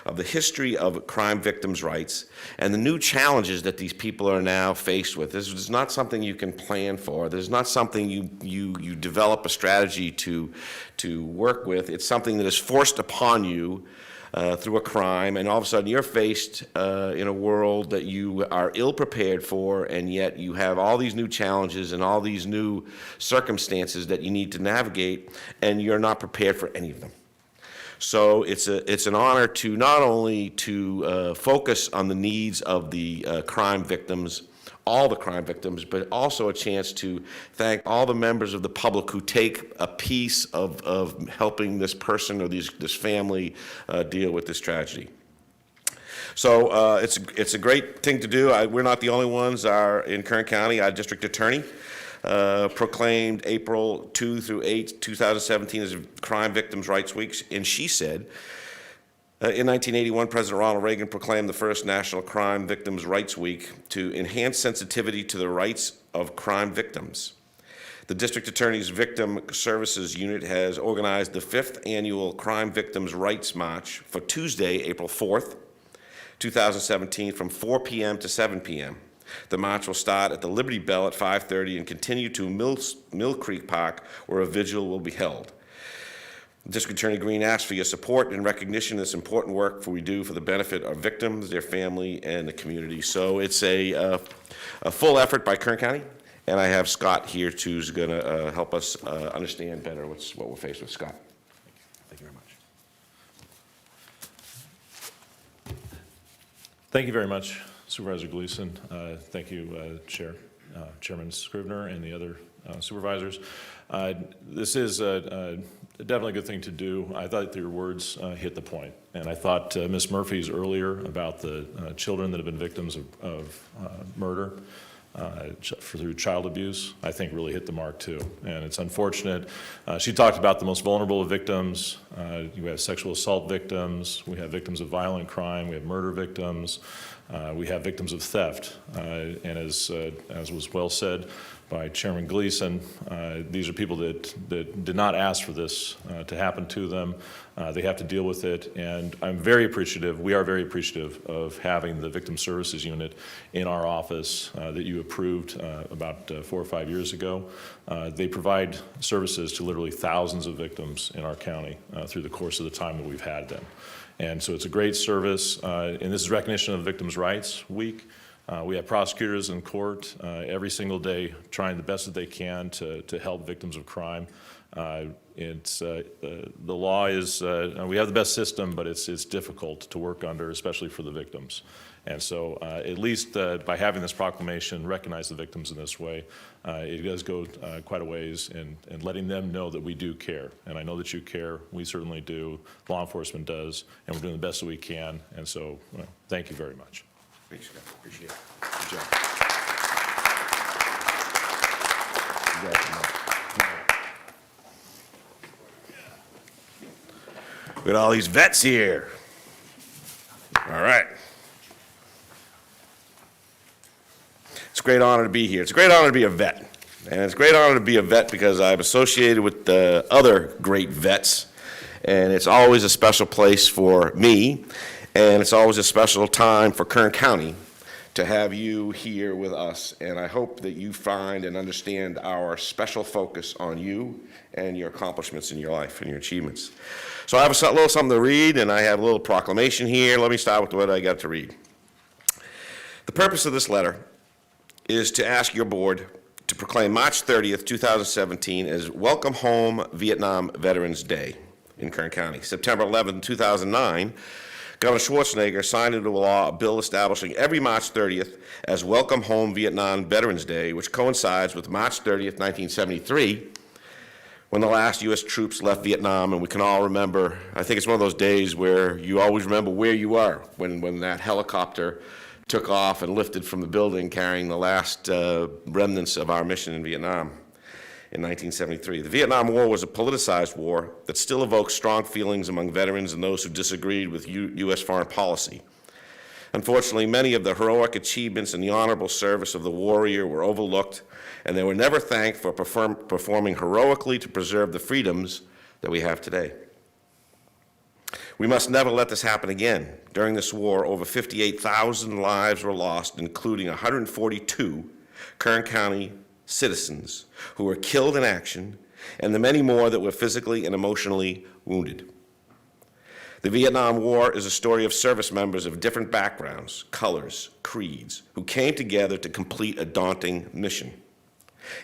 of the history of crime victims' rights and the new challenges that these people are now faced with. This is not something you can plan for. This is not something you develop a strategy to work with. It's something that is forced upon you through a crime, and all of a sudden you're faced in a world that you are ill-prepared for, and yet you have all these new challenges and all these new circumstances that you need to navigate, and you're not prepared for any of them. So it's an honor to not only to focus on the needs of the crime victims, all the crime victims, but also a chance to thank all the members of the public who take a piece of helping this person or this family deal with this tragedy. So it's a great thing to do. We're not the only ones. In Kern County, our district attorney proclaimed April 2 through 8, 2017 as Crime Victims' Rights Week, and she said, in 1981, President Ronald Reagan proclaimed the first National Crime Victims' Rights Week to enhance sensitivity to the rights of crime victims. The District Attorney's Victim Services Unit has organized the 5th Annual Crime Victims' Rights March for Tuesday, April 4th, 2017, from 4 p.m. to 7 p.m. The march will start at the Liberty Bell at 5:30 and continue to Mill Creek Park, where a vigil will be held. District Attorney Green asks for your support and recognition of this important work we do for the benefit of victims, their family, and the community. So it's a full effort by Kern County, and I have Scott here who's going to help us understand better what we're faced with. Scott. Thank you very much. Thank you very much, Supervisor Gleason. Thank you, Chairman Scrivener, and the other supervisors. This is definitely a good thing to do. I thought your words hit the point, and I thought Ms. Murphy's earlier about the children that have been victims of murder through child abuse, I think really hit the mark too. And it's unfortunate. She talked about the most vulnerable of victims. We have sexual assault victims. We have victims of violent crime. We have murder victims. We have victims of theft. And as was well said by Chairman Gleason, these are people that did not ask for this to happen to them. They have to deal with it, and I'm very appreciative, we are very appreciative of having the Victim Services Unit in our office that you approved about 4 or 5 years ago. They provide services to literally thousands of victims in our county through the course of the time that we've had them. And so it's a great service, and this is recognition of Victims' Rights Week. We have prosecutors in court every single day trying the best that they can to help victims of crime. The law is, we have the best system, but it's difficult to work under, especially for the victims. And so at least by having this proclamation recognize the victims in this way, it does go quite a ways in letting them know that we do care. And I know that you care. We certainly do. Law enforcement does. And we're doing the best that we can. And so thank you very much. Thanks, Scott. Appreciate it. Good job. We got all these vets here. All right. It's a great honor to be here. It's a great honor to be a vet. And it's a great honor to be a vet because I'm associated with the other great vets. And it's always a special place for me. And it's always a special time for Kern County to have you here with us, and I hope that you find and understand our special focus on you and your accomplishments in your life and your achievements. So I have a little something to read, and I have a little proclamation here. Let me start with what I got to read. The purpose of this letter is to ask your board to proclaim March 30th, 2017 as Welcome Home Vietnam Veterans Day in Kern County. September 11th, 2009, Governor Schwarzenegger signed into law a bill establishing every March 30th as Welcome Home Vietnam Veterans Day, which coincides with March 30th, 1973, when the last U.S. troops left Vietnam. And we can all remember, I think it's one of those days where you always remember where you were when that helicopter took off and lifted from the building carrying the last remnants of our mission in Vietnam in 1973. The Vietnam War was a politicized war that still evokes strong feelings among veterans and those who disagreed with U.S. foreign policy. Unfortunately, many of the heroic achievements and the honorable service of the warrior were overlooked, and they were never thanked for performing heroically to preserve the freedoms that we have today. We must never let this happen again. During this war, over 58,000 lives were lost, including 142 Kern County citizens who were killed in action, and the many more that were physically and emotionally wounded. The Vietnam War is a story of service members of different backgrounds, colors, creeds, who came together to complete a daunting mission.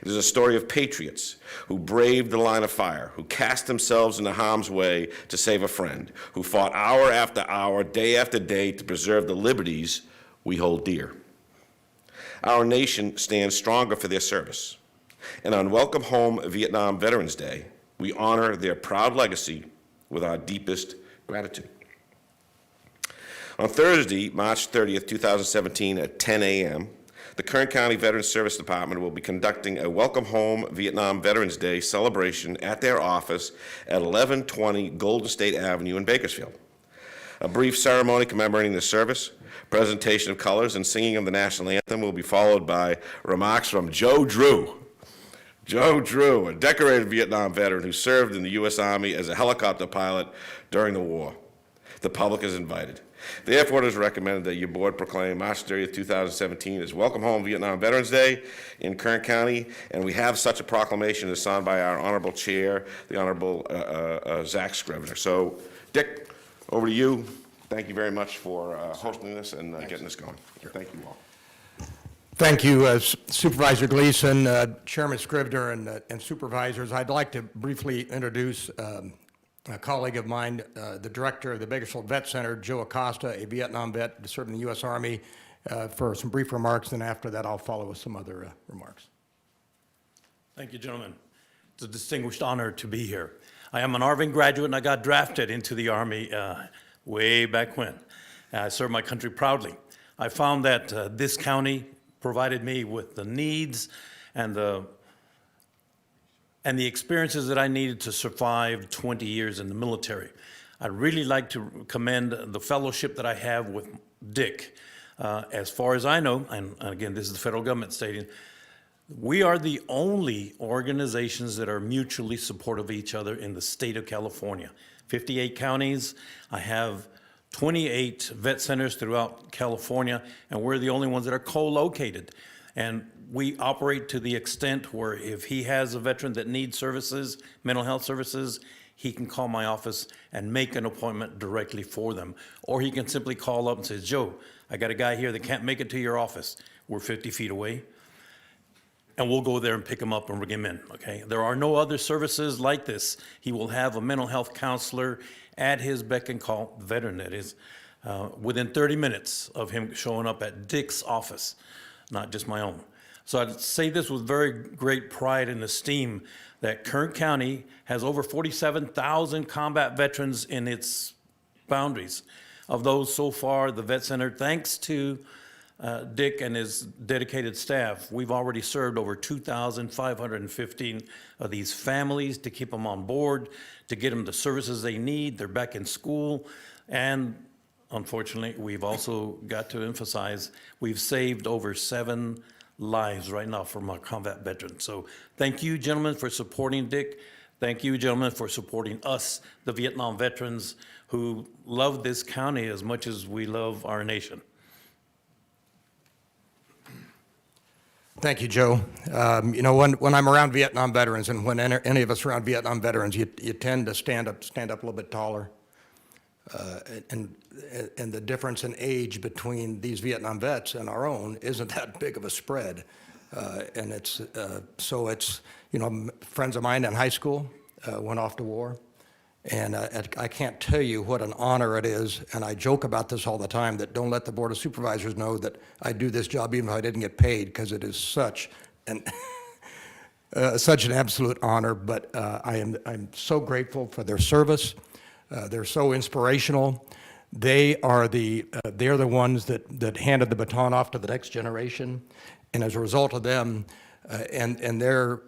It is a story of patriots who braved the line of fire, who cast themselves into harm's way to save a friend, who fought hour after hour, day after day to preserve the liberties we hold dear. Our nation stands stronger for their service. And on Welcome Home Vietnam Veterans Day, we honor their proud legacy with our deepest gratitude. On Thursday, March 30th, 2017 at 10 a.m., the Kern County Veterans Service Department will be conducting a Welcome Home Vietnam Veterans Day celebration at their office at 1120 Golden State Avenue in Bakersfield. A brief ceremony commemorating the service, presentation of colors, and singing of the national anthem will be followed by remarks from Joe Drew. Joe Drew, a decorated Vietnam veteran who served in the U.S. Army as a helicopter pilot during the war. The public is invited. Therefore, it is recommended that your board proclaim March 30th, 2017 as Welcome Home Vietnam Veterans Day in Kern County, and we have such a proclamation as signed by our Honorable Chair, the Honorable Zach Scrivener. So, Dick, over to you. Thank you very much for hosting this and getting this going. Thank you all. Thank you, Supervisor Gleason, Chairman Scrivener, and Supervisors. I'd like to briefly introduce a colleague of mine, the director of the Bakersfield Vet Center, Joe Acosta, a Vietnam vet to serve in the U.S. Army, for some brief remarks, and after that I'll follow with some other remarks. Thank you, gentlemen. It's a distinguished honor to be here. I am an Arvin graduate, and I got drafted into the Army way back when. I served my country proudly. I found that this county provided me with the needs and the experiences that I needed to survive 20 years in the military. I'd really like to commend the fellowship that I have with Dick. As far as I know, and again, this is the federal government stating, we are the only organizations that are mutually supportive of each other in the state of California. 58 counties. I have 28 vet centers throughout California, and we're the only ones that are co-located. And we operate to the extent where if he has a veteran that needs services, mental health services, he can call my office and make an appointment directly for them. Or he can simply call up and say, Joe, I got a guy here that can't make it to your office. We're 50 feet away. And we'll go there and pick him up and bring him in, okay? There are no other services like this. He will have a mental health counselor at his beck and call, the veteran that is, within 30 minutes of him showing up at Dick's office, not just my own. So I'd say this with very great pride and esteem that Kern County has over 47,000 combat veterans in its boundaries. Of those so far, the Vet Center, thanks to Dick and his dedicated staff, we've already served over 2,515 of these families to keep them on board, to get them the services they need. They're back in school. And unfortunately, we've also got to emphasize, we've saved over 7 lives right now from our combat veterans. So thank you, gentlemen, for supporting Dick. Thank you, gentlemen, for supporting us, the Vietnam veterans who love this county as much as we love our nation. Thank you, Joe. You know, when I'm around Vietnam veterans, and when any of us are around Vietnam veterans, you tend to stand up a little bit taller. And the difference in age between these Vietnam vets and our own isn't that big of a spread. And it's, you know, friends of mine in high school went off to war. And I can't tell you what an honor it is, and I joke about this all the time, that don't let the Board of Supervisors know that I do this job even if I didn't get paid, because it is such an such an absolute honor. But I'm so grateful for their service. They're so inspirational. They're the ones that handed the baton off to the next generation, and as a result of them and their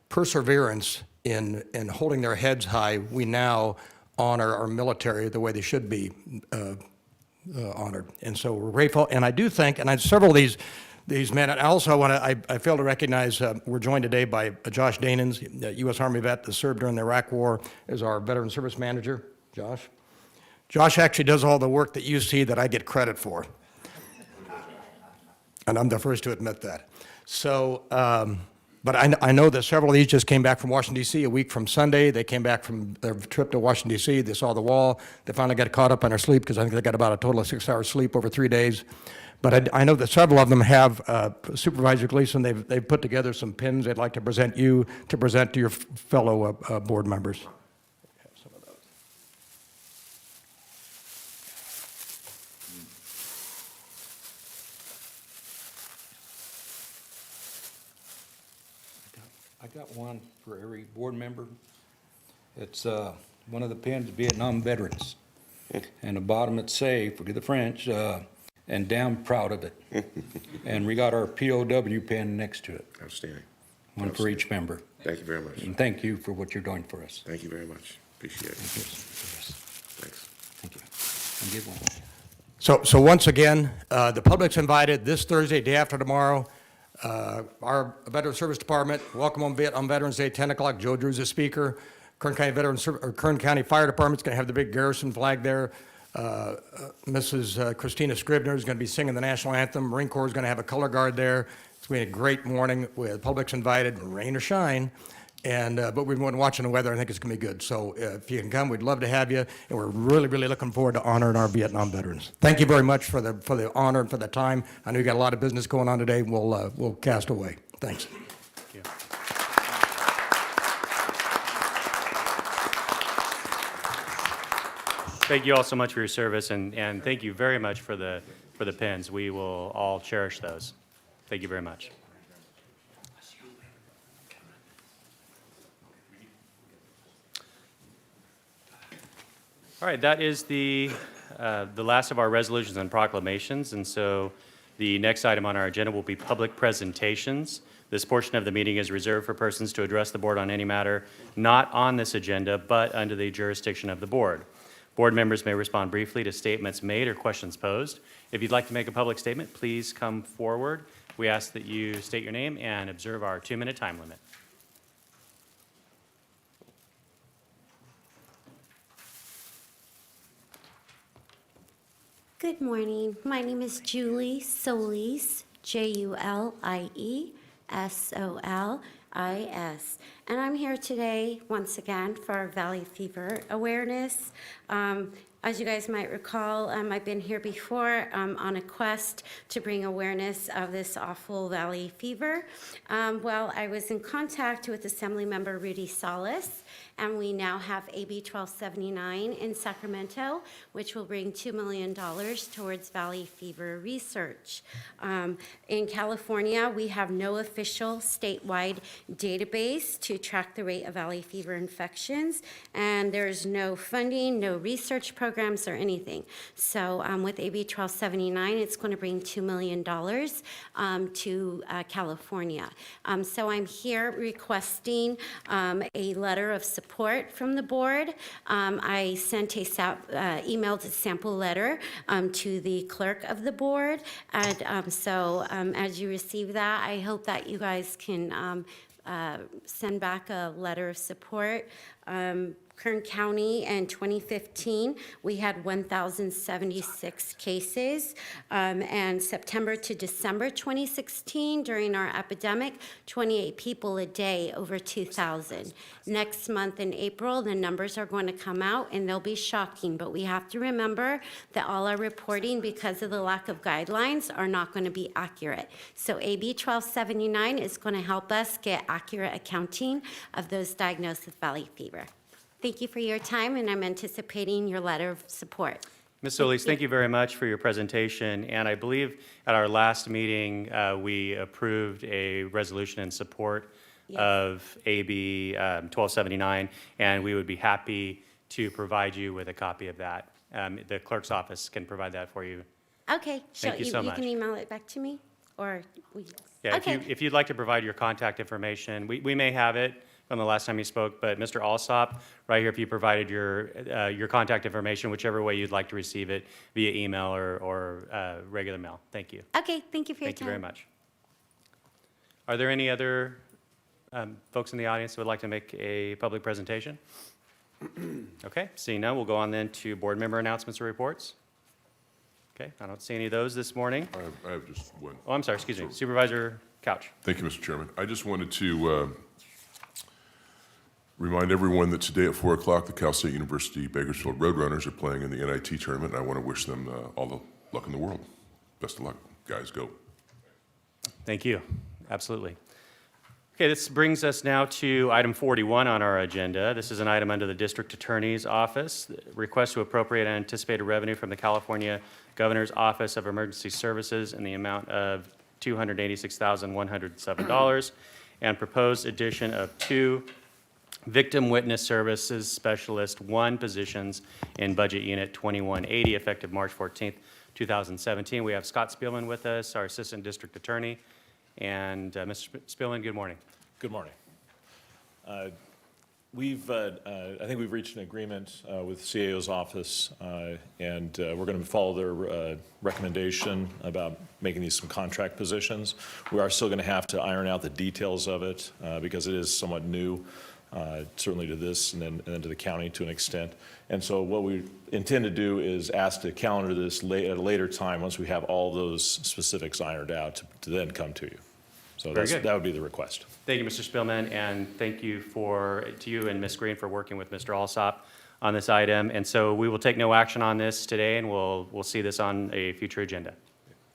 perseverance in holding their heads high, we now honor our military the way they should be honored. And so we're grateful. And I do think, and several of these men, and also I fail to recognize, we're joined today by Josh Danins, a U.S. Army vet that served during the Iraq War, as our Veteran Service Manager. Josh? Josh actually does all the work that you see that I get credit for. And I'm the first to admit that. So, but I know that several of these just came back from Washington, D.C. a week from Sunday. They came back from their trip to Washington, D.C. They saw the wall. They finally got caught up on their sleep, because I think they got about a total of 6 hours sleep over 3 days. But I know that several of them have, Supervisor Gleason, they've put together some pins they'd like to present to your fellow board members. I got one for every board member. It's one of the pins, Vietnam veterans. And the bottom it say, forgive the French, and damn proud of it. And we got our POW pin next to it. Outstanding. One for each member. Thank you very much. And thank you for what you're doing for us. Thank you very much. Appreciate it. Thanks. Thank you. And give one. So once again, the public's invited this Thursday, day after tomorrow. Our Veteran Service Department, welcome on Veterans Day, 10 o'clock. Joe Drew's the speaker. Kern County Fire Department's going to have the big garrison flag there. Mrs. Christina Scribner is going to be singing the national anthem. Marine Corps is going to have a color guard there. It's going to be a great morning. The public's invited, rain or shine. And but we've been watching the weather. I think it's going to be good. So if you can come, we'd love to have you. And we're really, really looking forward to honoring our Vietnam veterans. Thank you very much for the honor and for the time. I know you got a lot of business going on today. We'll cast away. Thanks. Thank you all so much for your service, and thank you very much for the pins. We will all cherish those. Thank you very much. All right, that is the last of our resolutions and proclamations, and so the next item on our agenda will be public presentations. This portion of the meeting is reserved for persons to address the board on any matter not on this agenda, but under the jurisdiction of the board. Board members may respond briefly to statements made or questions posed. If you'd like to make a public statement, please come forward. We ask that you state your name and observe our 2-minute time limit. Good morning. My name is Julie Solis, Julie Solis, and I'm here today once again for our Valley Fever awareness. As you guys might recall, I've been here before on a quest to bring awareness of this awful valley fever. Well, I was in contact with Assemblymember Rudy Salas, and we now have AB 1279 in Sacramento, which will bring $2 million towards valley fever research. In California, we have no official statewide database to track the rate of valley fever infections, and there's no funding, no research programs or anything. So with AB 1279, it's going to bring $2 million to California. So I'm here requesting a letter of support from the board. I sent a emailed sample letter to the clerk of the board, and so as you receive that, I hope that you guys can send back a letter of support. Kern County in 2015, we had 1,076 cases. And September to December 2016, during our epidemic, 28 people a day, over 2,000. Next month in April, the numbers are going to come out, and they'll be shocking. But we have to remember that all our reporting, because of the lack of guidelines, are not going to be accurate. So AB 1279 is going to help us get accurate accounting of those diagnosed with valley fever. Thank you for your time, and I'm anticipating your letter of support. Ms. Solis, thank you very much for your presentation. And I believe at our last meeting, we approved a resolution in support of AB 1279, and we would be happy to provide you with a copy of that. The clerk's office can provide that for you. Okay, so Thank you so much. can email it back to me, or Yeah, okay. if you'd like to provide your contact information, we may have it from the last time you spoke, but Mr. Alsop, right here, if you provided your contact information, whichever way you'd like to receive it, via email or regular mail. Thank you. Okay, thank you for your Thank time. you very much. Are there any other folks in the audience who would like to make a public presentation? Okay, seeing none, we'll go on then to board member announcements or reports. Okay, I don't see any of those this morning. I have just one. Oh, I'm sorry, excuse me. Supervisor Couch. Thank you, Mr. Chairman. I just wanted to remind everyone that today at 4 o'clock, the Cal State University Bakersfield Roadrunners are playing in the NIT tournament, and I want to wish them all the luck in the world. Best of luck. Guys, go. Thank you. Absolutely. Okay, this brings us now to item 41 on our agenda. This is an item under the District Attorney's Office, request to appropriate anticipated revenue from the California Governor's Office of Emergency Services in the amount of $286,107, and proposed addition of 2 Victim Witness Services Specialist 1 positions in Budget Unit 2180, effective March 14th, 2017. We have Scott Spielman with us, our Assistant District Attorney. And Mr. Spielman, good morning. Good morning. I think we've reached an agreement with CAO's office, and we're going to follow their recommendation about making these some contract positions. We are still going to have to iron out the details of it because it is somewhat new, certainly to this and then to the county to an extent. And so what we intend to do is ask to calendar this at a later time once we have all those specifics ironed out to then come to you. So that would be the request. Thank you, Mr. Spielman, and thank you to you and Ms. Green for working with Mr. Alsop on this item. And so we will take no action on this today, and we'll see this on a future agenda.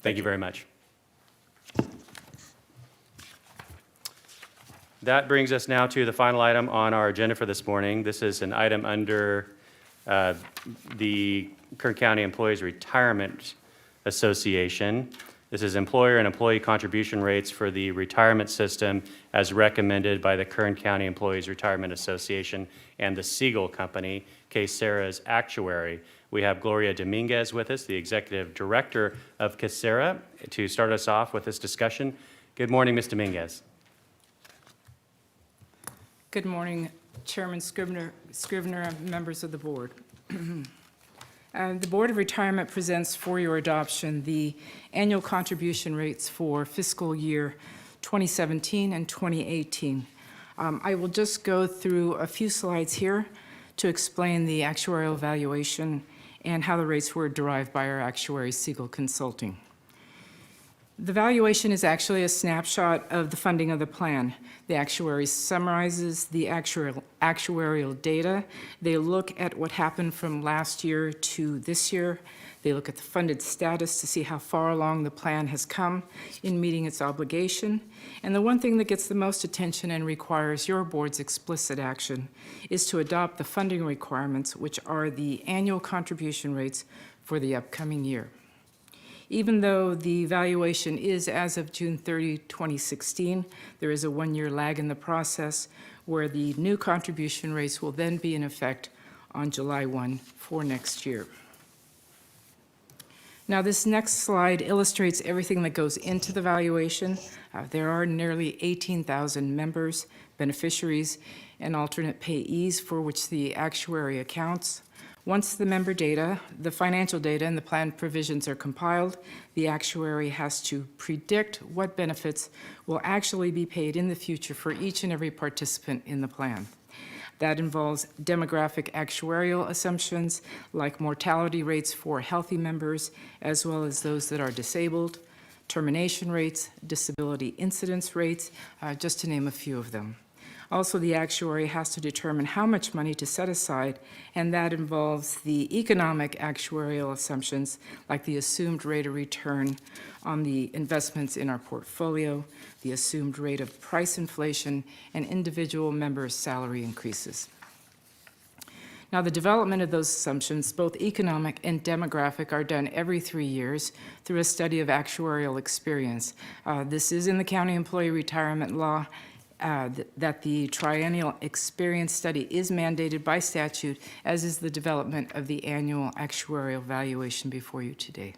Thank you very much. That brings us now to the final item on our agenda for this morning. This is an item under the Kern County Employees Retirement Association. This is employer and employee contribution rates for the retirement system as recommended by the Kern County Employees Retirement Association and the Siegel Company, Casera's actuary. We have Gloria Dominguez with us, the Executive Director of Casera, to start us off with this discussion. Good morning, Ms. Dominguez. Good morning, Chairman Scrivener, members of the board. The Board of Retirement presents for your adoption the annual contribution rates for fiscal year 2017 and 2018. I will just go through a few slides here to explain the actuarial evaluation and how the rates were derived by our actuary, Siegel Consulting. The valuation is actually a snapshot of the funding of the plan. The actuary summarizes the actuarial data. They look at what happened from last year to this year. They look at the funded status to see how far along the plan has come in meeting its obligation. And the one thing that gets the most attention and requires your board's explicit action is to adopt the funding requirements, which are the annual contribution rates for the upcoming year. Even though the valuation is as of June 30, 2016, there is a one-year lag in the process where the new contribution rates will then be in effect on July 1 for next year. Now, this next slide illustrates everything that goes into the valuation. There are nearly 18,000 members, beneficiaries, and alternate payees for which the actuary accounts. Once the member data, the financial data, and the plan provisions are compiled, the actuary has to predict what benefits will actually be paid in the future for each and every participant in the plan. That involves demographic actuarial assumptions like mortality rates for healthy members as well as those that are disabled, termination rates, disability incidence rates, just to name a few of them. Also, the actuary has to determine how much money to set aside, and that involves the economic actuarial assumptions like the assumed rate of return on the investments in our portfolio, the assumed rate of price inflation, and individual members' salary increases. Now, the development of those assumptions, both economic and demographic, are done every 3 years through a study of actuarial experience. This is in the county employee retirement law, that the triennial experience study is mandated by statute, as is the development of the annual actuarial valuation before you today.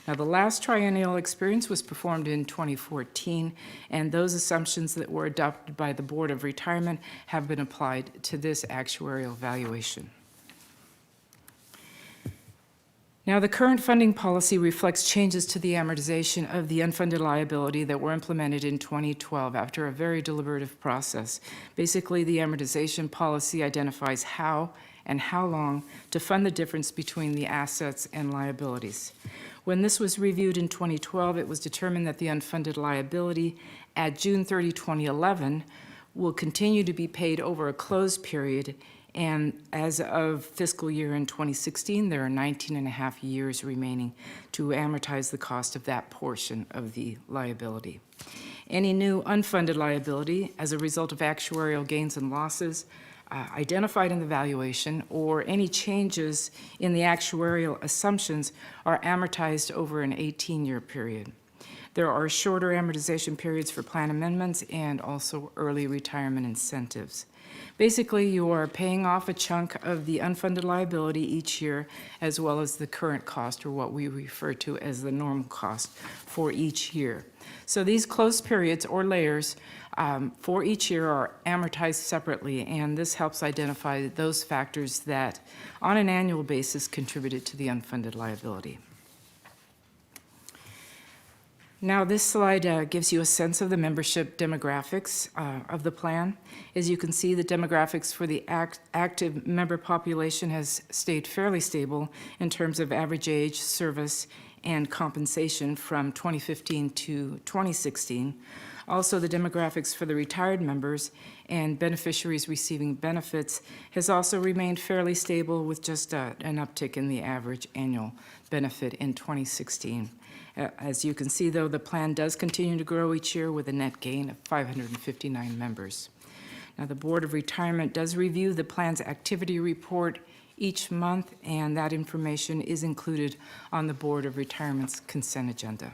Now, the last triennial experience was performed in 2014, and those assumptions that were adopted by the Board of Retirement have been applied to this actuarial valuation. Now, the current funding policy reflects changes to the amortization of the unfunded liability that were implemented in 2012 after a very deliberative process. Basically, the amortization policy identifies how and how long to fund the difference between the assets and liabilities. When this was reviewed in 2012, it was determined that the unfunded liability at June 30, 2011 will continue to be paid over a closed period, and as of fiscal year in 2016, there are 19 and a half years remaining to amortize the cost of that portion of the liability. Any new unfunded liability as a result of actuarial gains and losses identified in the valuation or any changes in the actuarial assumptions are amortized over an 18-year period. There are shorter amortization periods for plan amendments and also early retirement incentives. Basically, you are paying off a chunk of the unfunded liability each year, as well as the current cost, or what we refer to as the normal cost, for each year. So these closed periods or layers for each year are amortized separately, and this helps identify those factors that, on an annual basis, contributed to the unfunded liability. Now, this slide gives you a sense of the membership demographics of the plan. As you can see, the demographics for the active member population has stayed fairly stable in terms of average age, service, and compensation from 2015 to 2016. Also, the demographics for the retired members and beneficiaries receiving benefits has also remained fairly stable, with just an uptick in the average annual benefit in 2016. As you can see, though, the plan does continue to grow each year with a net gain of 559 members. Now, the Board of Retirement does review the plan's activity report each month, and that information is included on the Board of Retirement's consent agenda.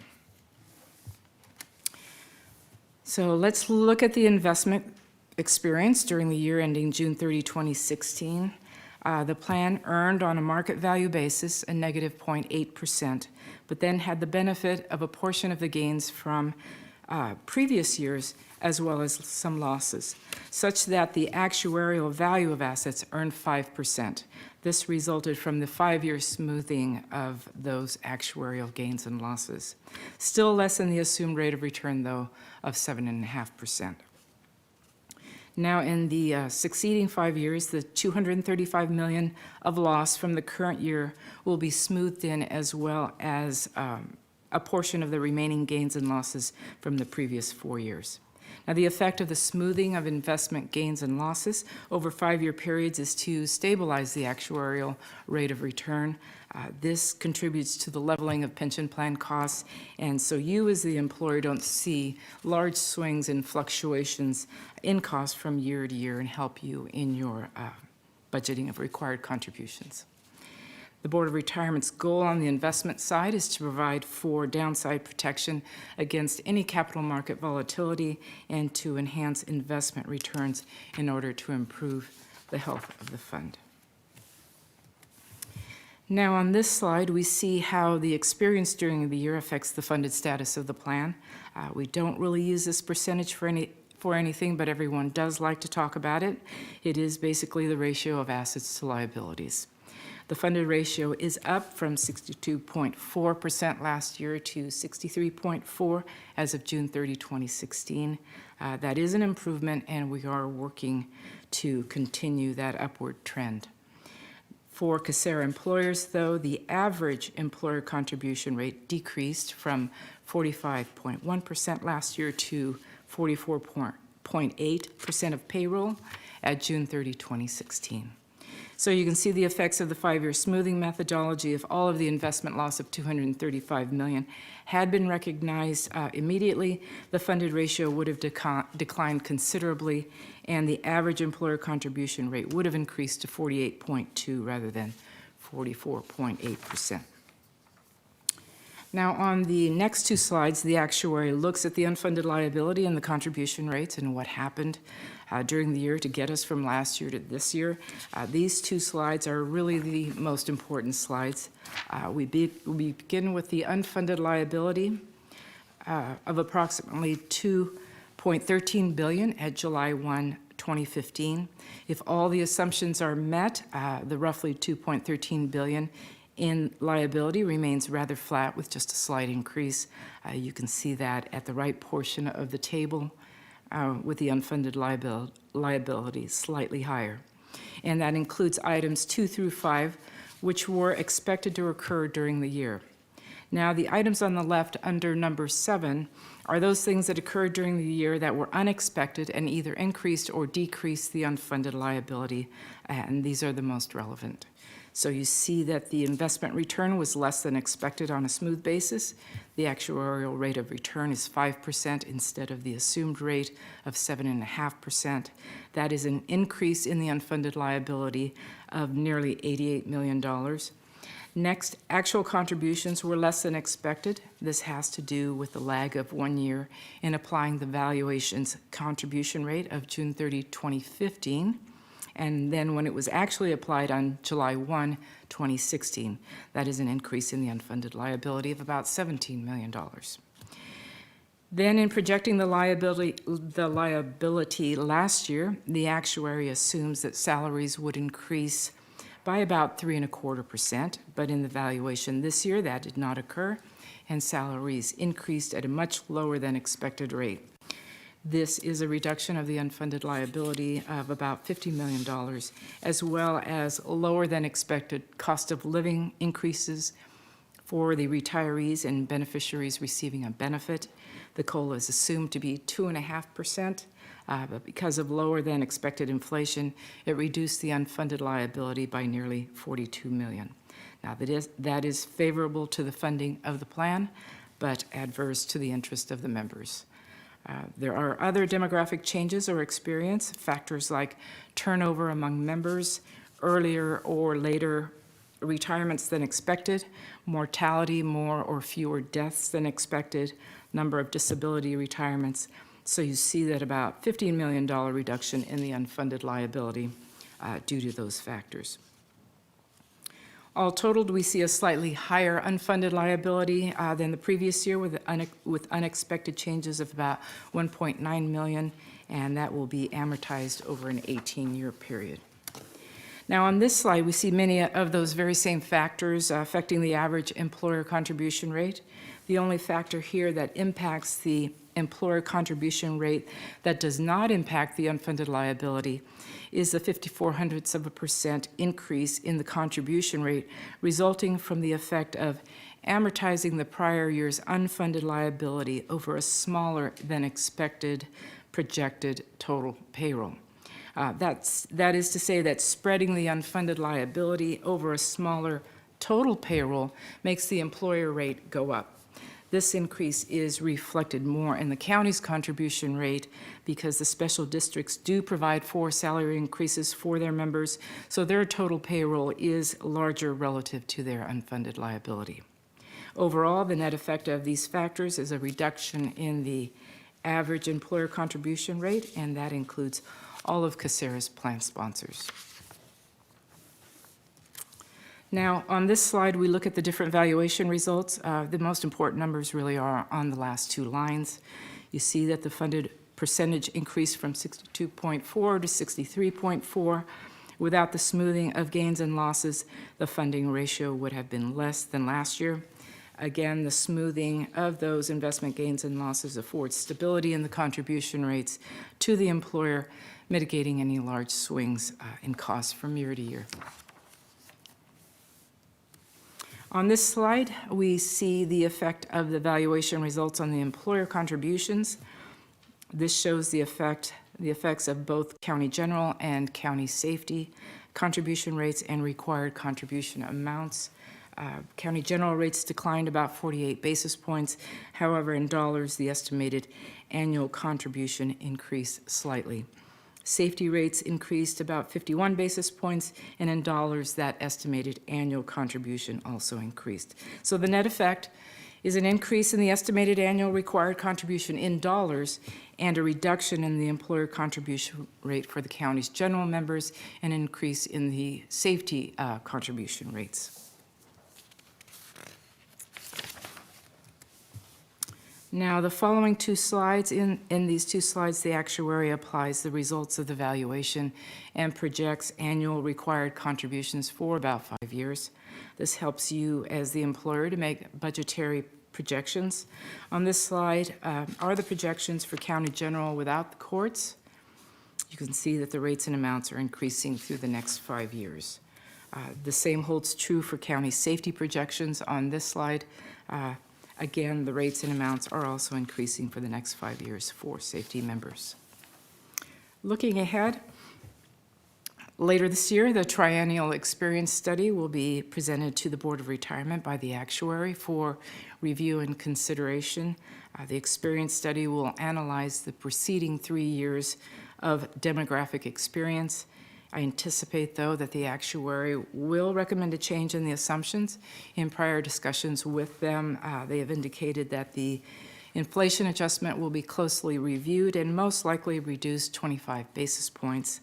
So let's look at the investment experience during the year ending June 30, 2016. The plan earned on a market value basis a negative 0.8%, but then had the benefit of a portion of the gains from previous years, as well as some losses, such that the actuarial value of assets earned 5%. This resulted from the 5-year smoothing of those actuarial gains and losses. Still less than the assumed rate of return, though, of 7.5%. Now, in the succeeding 5 years, the $235 million of loss from the current year will be smoothed in, as well as a portion of the remaining gains and losses from the previous 4 years. Now, the effect of the smoothing of investment gains and losses over 5-year periods is to stabilize the actuarial rate of return. This contributes to the leveling of pension plan costs, and so you as the employer don't see large swings and fluctuations in costs from year to year, and help you in your budgeting of required contributions. The Board of Retirement's goal on the investment side is to provide for downside protection against any capital market volatility and to enhance investment returns in order to improve the health of the fund. Now, on this slide, we see how the experience during the year affects the funded status of the plan. We don't really use this percentage for anything, but everyone does like to talk about it. It is basically the ratio of assets to liabilities. The funded ratio is up from 62.4% last year to 63.4% as of June 30, 2016. That is an improvement, and we are working to continue that upward trend. For Casera employers, though, the average employer contribution rate decreased from 45.1% last year to 44.8% of payroll at June 30, 2016. So you can see the effects of the 5-year smoothing methodology. If all of the investment loss of $235 million had been recognized immediately, the funded ratio would have declined considerably, and the average employer contribution rate would have increased to 48.2 rather than 44.8%. Now, on the next two slides, the actuary looks at the unfunded liability and the contribution rates and what happened during the year to get us from last year to this year. These two slides are really the most important slides. We begin with the unfunded liability of approximately $2.13 billion at July 1, 2015. If all the assumptions are met, the roughly $2.13 billion in liability remains rather flat with just a slight increase. You can see that at the right portion of the table with the unfunded liability slightly higher. And that includes items 2 through 5, which were expected to occur during the year. Now, the items on the left under number 7 are those things that occurred during the year that were unexpected and either increased or decreased the unfunded liability, and these are the most relevant. So you see that the investment return was less than expected on a smooth basis. The actuarial rate of return is 5% instead of the assumed rate of 7.5%. That is an increase in the unfunded liability of nearly $88 million. Next, actual contributions were less than expected. This has to do with the lag of 1 year in applying the valuation's contribution rate of June 30, 2015. And then when it was actually applied on July 1, 2016, that is an increase in the unfunded liability of about $17 million. Then in projecting the liability last year, the actuary assumes that salaries would increase by about 3.25%, but in the valuation this year, that did not occur, and salaries increased at a much lower than expected rate. This is a reduction of the unfunded liability of about $50 million, as well as lower than expected cost of living increases for the retirees and beneficiaries receiving a benefit. The COLA is assumed to be 2.5%, but because of lower than expected inflation, it reduced the unfunded liability by nearly $42 million. Now, that is favorable to the funding of the plan, but adverse to the interest of the members. There are other demographic changes or experience, factors like turnover among members, earlier or later retirements than expected, mortality, more or fewer deaths than expected, number of disability retirements. So you see that about $15 million reduction in the unfunded liability due to those factors. All totaled, we see a slightly higher unfunded liability than the previous year with unexpected changes of about $1.9 million, and that will be amortized over an 18-year period. Now, on this slide, we see many of those very same factors affecting the average employer contribution rate. The only factor here that impacts the employer contribution rate that does not impact the unfunded liability is the 0.54% increase in the contribution rate resulting from the effect of amortizing the prior year's unfunded liability over a smaller than expected projected total payroll. That is to say that spreading the unfunded liability over a smaller total payroll makes the employer rate go up. This increase is reflected more in the county's contribution rate because the special districts do provide for salary increases for their members, so their total payroll is larger relative to their unfunded liability. Overall, the net effect of these factors is a reduction in the average employer contribution rate, and that includes all of Casera's plan sponsors. Now, on this slide, we look at the different valuation results. The most important numbers really are on the last two lines. You see that the funded percentage increased from 62.4 to 63.4. Without the smoothing of gains and losses, the funding ratio would have been less than last year. Again, the smoothing of those investment gains and losses affords stability in the contribution rates to the employer, mitigating any large swings in costs from year to year. On this slide, we see the effect of the valuation results on the employer contributions. This shows the effects of both county general and county safety contribution rates and required contribution amounts. County general rates declined about 48 basis points. However, in dollars, the estimated annual contribution increased slightly. Safety rates increased about 51 basis points, and in dollars, that estimated annual contribution also increased. So the net effect is an increase in the estimated annual required contribution in dollars and a reduction in the employer contribution rate for the county's general members, and an increase in the safety contribution rates. Now, the following two slides, in these two slides, the actuary applies the results of the valuation and projects annual required contributions for about 5 years. This helps you as the employer to make budgetary projections. On this slide are the projections for county general without the courts. You can see that the rates and amounts are increasing through the next 5 years. The same holds true for county safety projections on this slide. Again, the rates and amounts are also increasing for the next 5 years for safety members. Looking ahead, later this year, the triennial experience study will be presented to the Board of Retirement by the actuary for review and consideration. The experience study will analyze the preceding 3 years of demographic experience. I anticipate, though, that the actuary will recommend a change in the assumptions. In prior discussions with them, they have indicated that the inflation adjustment will be closely reviewed and most likely reduced 25 basis points.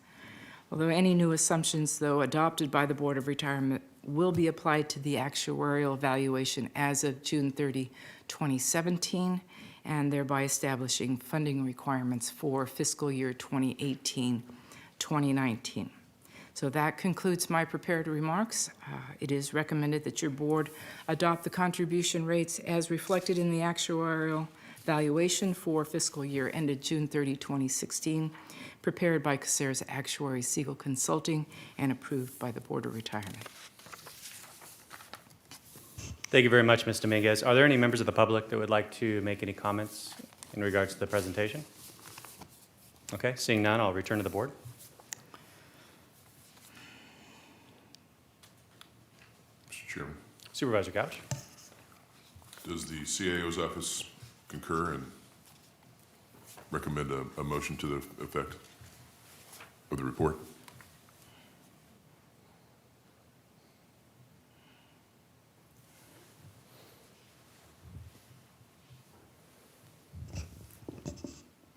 Although any new assumptions, though, adopted by the Board of Retirement will be applied to the actuarial valuation as of June 30, 2017, and thereby establishing funding requirements for fiscal year 2018-2019. So that concludes my prepared remarks. It is recommended that your board adopt the contribution rates as reflected in the actuarial valuation for fiscal year ended June 30, 2016, prepared by Caceres Actuary Siegel Consulting and approved by the Board of Retirement. Thank you very much, Ms. Dominguez. Are there any members of the public that would like to make any comments in regards to the presentation? Okay, seeing none, I'll return to the board. Mr. Chairman, Supervisor Couch. does the CAO's office concur and recommend a motion to the effect of the report?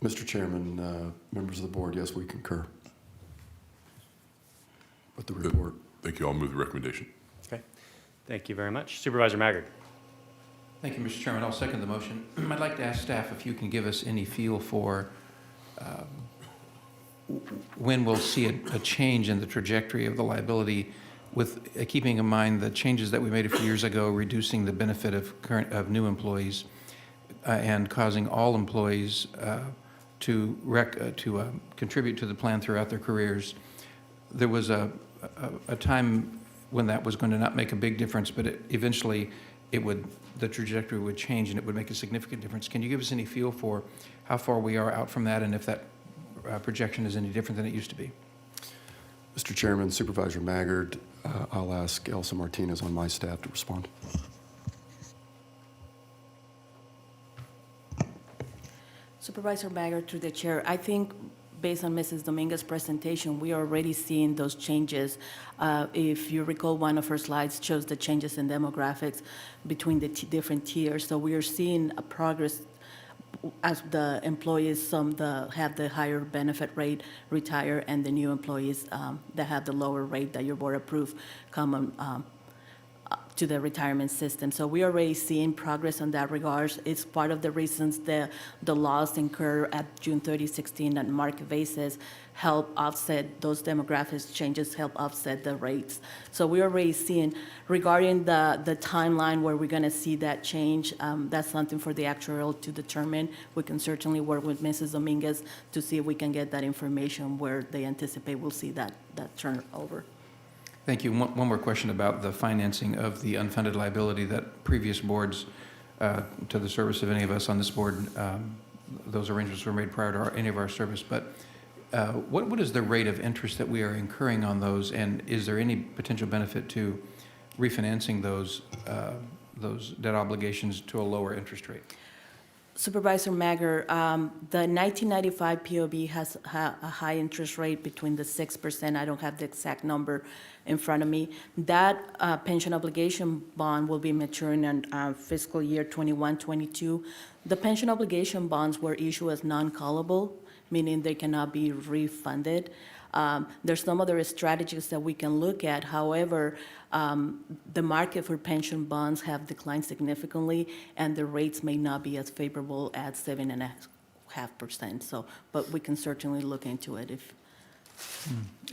Mr. Chairman, members of the board, yes, we concur with the report. Thank you. I'll move the recommendation. Okay, thank you very much. Supervisor Maggard. Thank you, Mr. Chairman. I'll second the motion. I'd like to ask staff if you can give us any feel for when we'll see a change in the trajectory of the liability, with keeping in mind the changes that we made a few years ago, reducing the benefit of new employees and causing all employees to contribute to the plan throughout their careers. There was a time when that was going to not make a big difference, but eventually the trajectory would change and it would make a significant difference. Can you give us any feel for how far we are out from that, and if that projection is any different than it used to be? Mr. Chairman, Supervisor Maggard, I'll ask Elsa Martinez on my staff to respond. Supervisor Maggard, through the chair, I think based on Mrs. Dominguez's presentation, we are already seeing those changes. If you recall, one of her slides shows the changes in demographics between the different tiers. So we are seeing a progress as the employees, some have the higher benefit rate retire, and the new employees that have the lower rate that your board approved come to the retirement system. So we are already seeing progress on that regard. It's part of the reasons the laws incur at June 30, 16 on market basis help offset those demographics changes, help offset the rates. So we're already seeing, regarding the timeline where we're going to see that change, that's something for the actuarial to determine. We can certainly work with Mrs. Dominguez to see if we can get that information where they anticipate we'll see that turnover. Thank you. One more question about the financing of the unfunded liability that previous boards, to the service of any of us on this board, those arrangements were made prior to any of our service. But what is the rate of interest that we are incurring on those, and is there any potential benefit to refinancing those debt obligations to a lower interest rate? Supervisor Mager, the 1995 POB has a high interest rate between the 6%. I don't have the exact number in front of me. That pension obligation bond will be maturing in fiscal year 21-22. The pension obligation bonds were issued as non-callable, meaning they cannot be refunded. There's some other strategies that we can look at. However, the market for pension bonds have declined significantly, and the rates may not be as favorable at 7.5%. So, but we can certainly look into it if.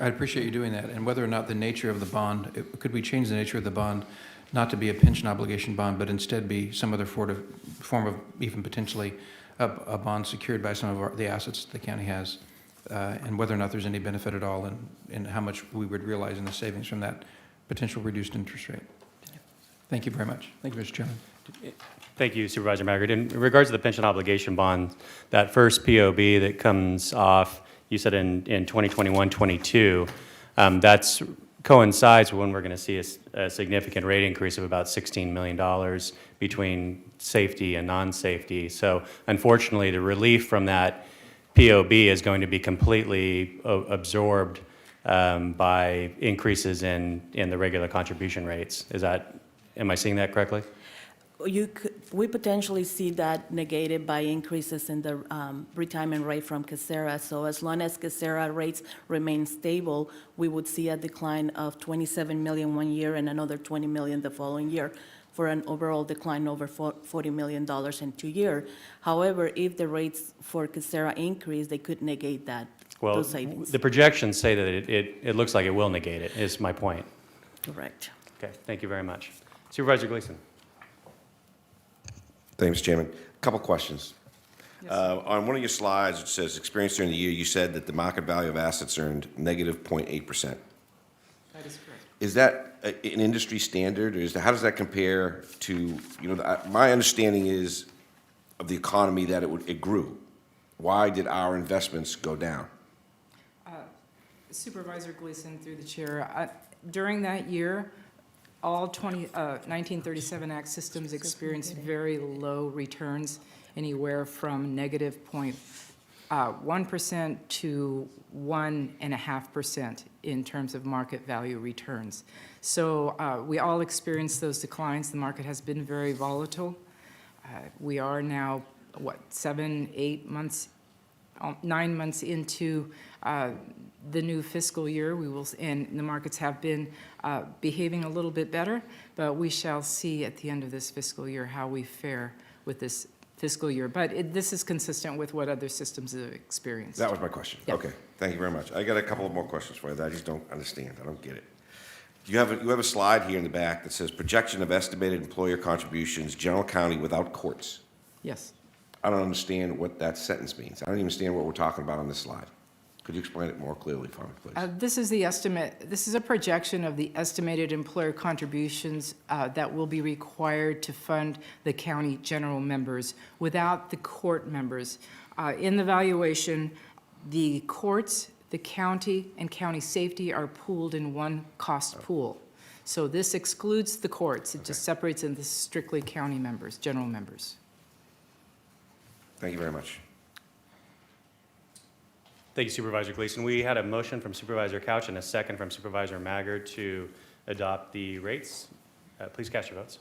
I'd appreciate you doing that. And whether or not the nature of the bond, could we change the nature of the bond not to be a pension obligation bond, but instead be some other form of even potentially a bond secured by some of the assets the county has, and whether or not there's any benefit at all and how much we would realize in the savings from that potential reduced interest rate. Thank you very much. Thank you, Mr. Chairman. Thank you, Supervisor Maggard. In regards to the pension obligation bond, that first POB that comes off, you said in 2021-22, that's coincides with when we're going to see a significant rate increase of about $16 million between safety and non-safety. So unfortunately, the relief from that POB is going to be completely absorbed by increases in the regular contribution rates. Am I seeing that correctly? We potentially see that negated by increases in the retirement rate from Casera. So as long as Casera rates remain stable, we would see a decline of $27 million one year and another $20 million the following year, for an overall decline over $40 million in 2 years. However, if the rates for Casera increase, they could negate those savings. The projections say that it looks like it will negate it, is my point. Correct. Okay, thank you very much. Supervisor Gleason. Thanks, Chairman. A couple questions. On one of your slides, it says experience during the year, you said that the market value of assets earned negative 0.8%. That is correct. Is that an industry standard, or how does that compare to, my understanding is of the economy that it grew. Why did our investments go down? Supervisor Gleason, through the chair, during that year, all 1937 Act systems experienced very low returns, anywhere from negative 0.1% to 1.5% in terms of market value returns. So we all experienced those declines. The market has been very volatile. We are now, 9 months into the new fiscal year. And the markets have been behaving a little bit better, but we shall see at the end of this fiscal year how we fare with this fiscal year. But this is consistent with what other systems have experienced. That was my question. Yeah. Okay, thank you very much. I got a couple of more questions for you that I just don't understand. I don't get it. You have a slide here in the back that says projection of estimated employer contributions, general county without courts. Yes. I don't understand what that sentence means. I don't even understand what we're talking about on this slide. Could you explain it more clearly for me, please? This is the estimate. This is a projection of the estimated employer contributions that will be required to fund the county general members without the court members. In the valuation, the courts, the county, and county safety are pooled in one cost pool. So this excludes the courts. It just separates into strictly county members, general members. Thank you very much. Thank you, Supervisor Gleason. We had a motion from Supervisor Couch and a second from Supervisor Maggard to adopt the rates. Please cast your votes.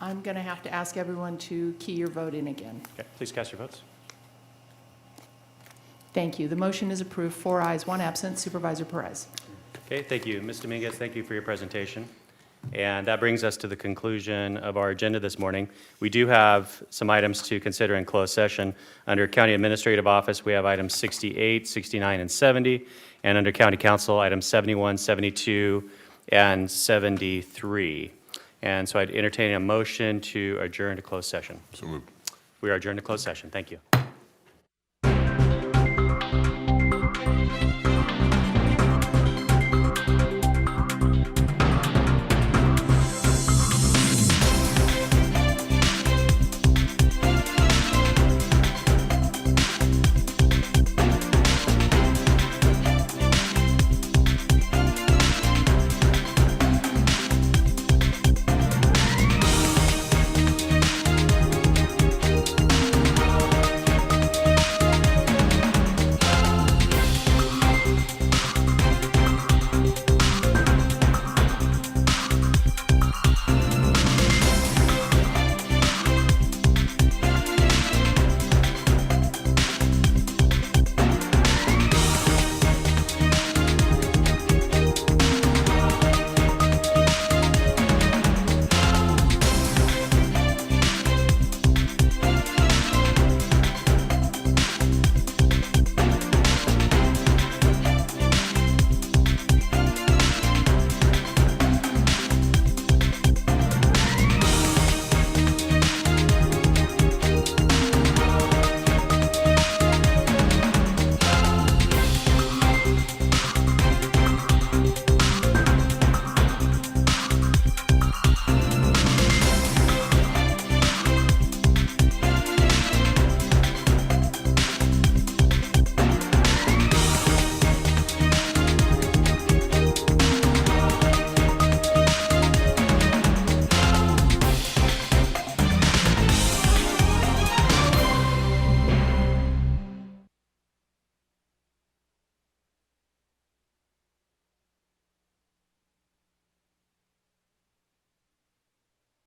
I'm going to have to ask everyone to key your vote in again. Okay, please cast your votes. Thank you. The motion is approved, 4 ayes, 1 absent. Supervisor Perez. Okay, thank you. Ms. Dominguez, thank you for your presentation. And that brings us to the conclusion of our agenda this morning. We do have some items to consider in closed session. Under County Administrative Office, we have items 68, 69, and 70. And under County Council, items 71, 72, and 73. And so I'd entertain a motion to adjourn to closed session. So moved. We are adjourned to closed session. Thank you.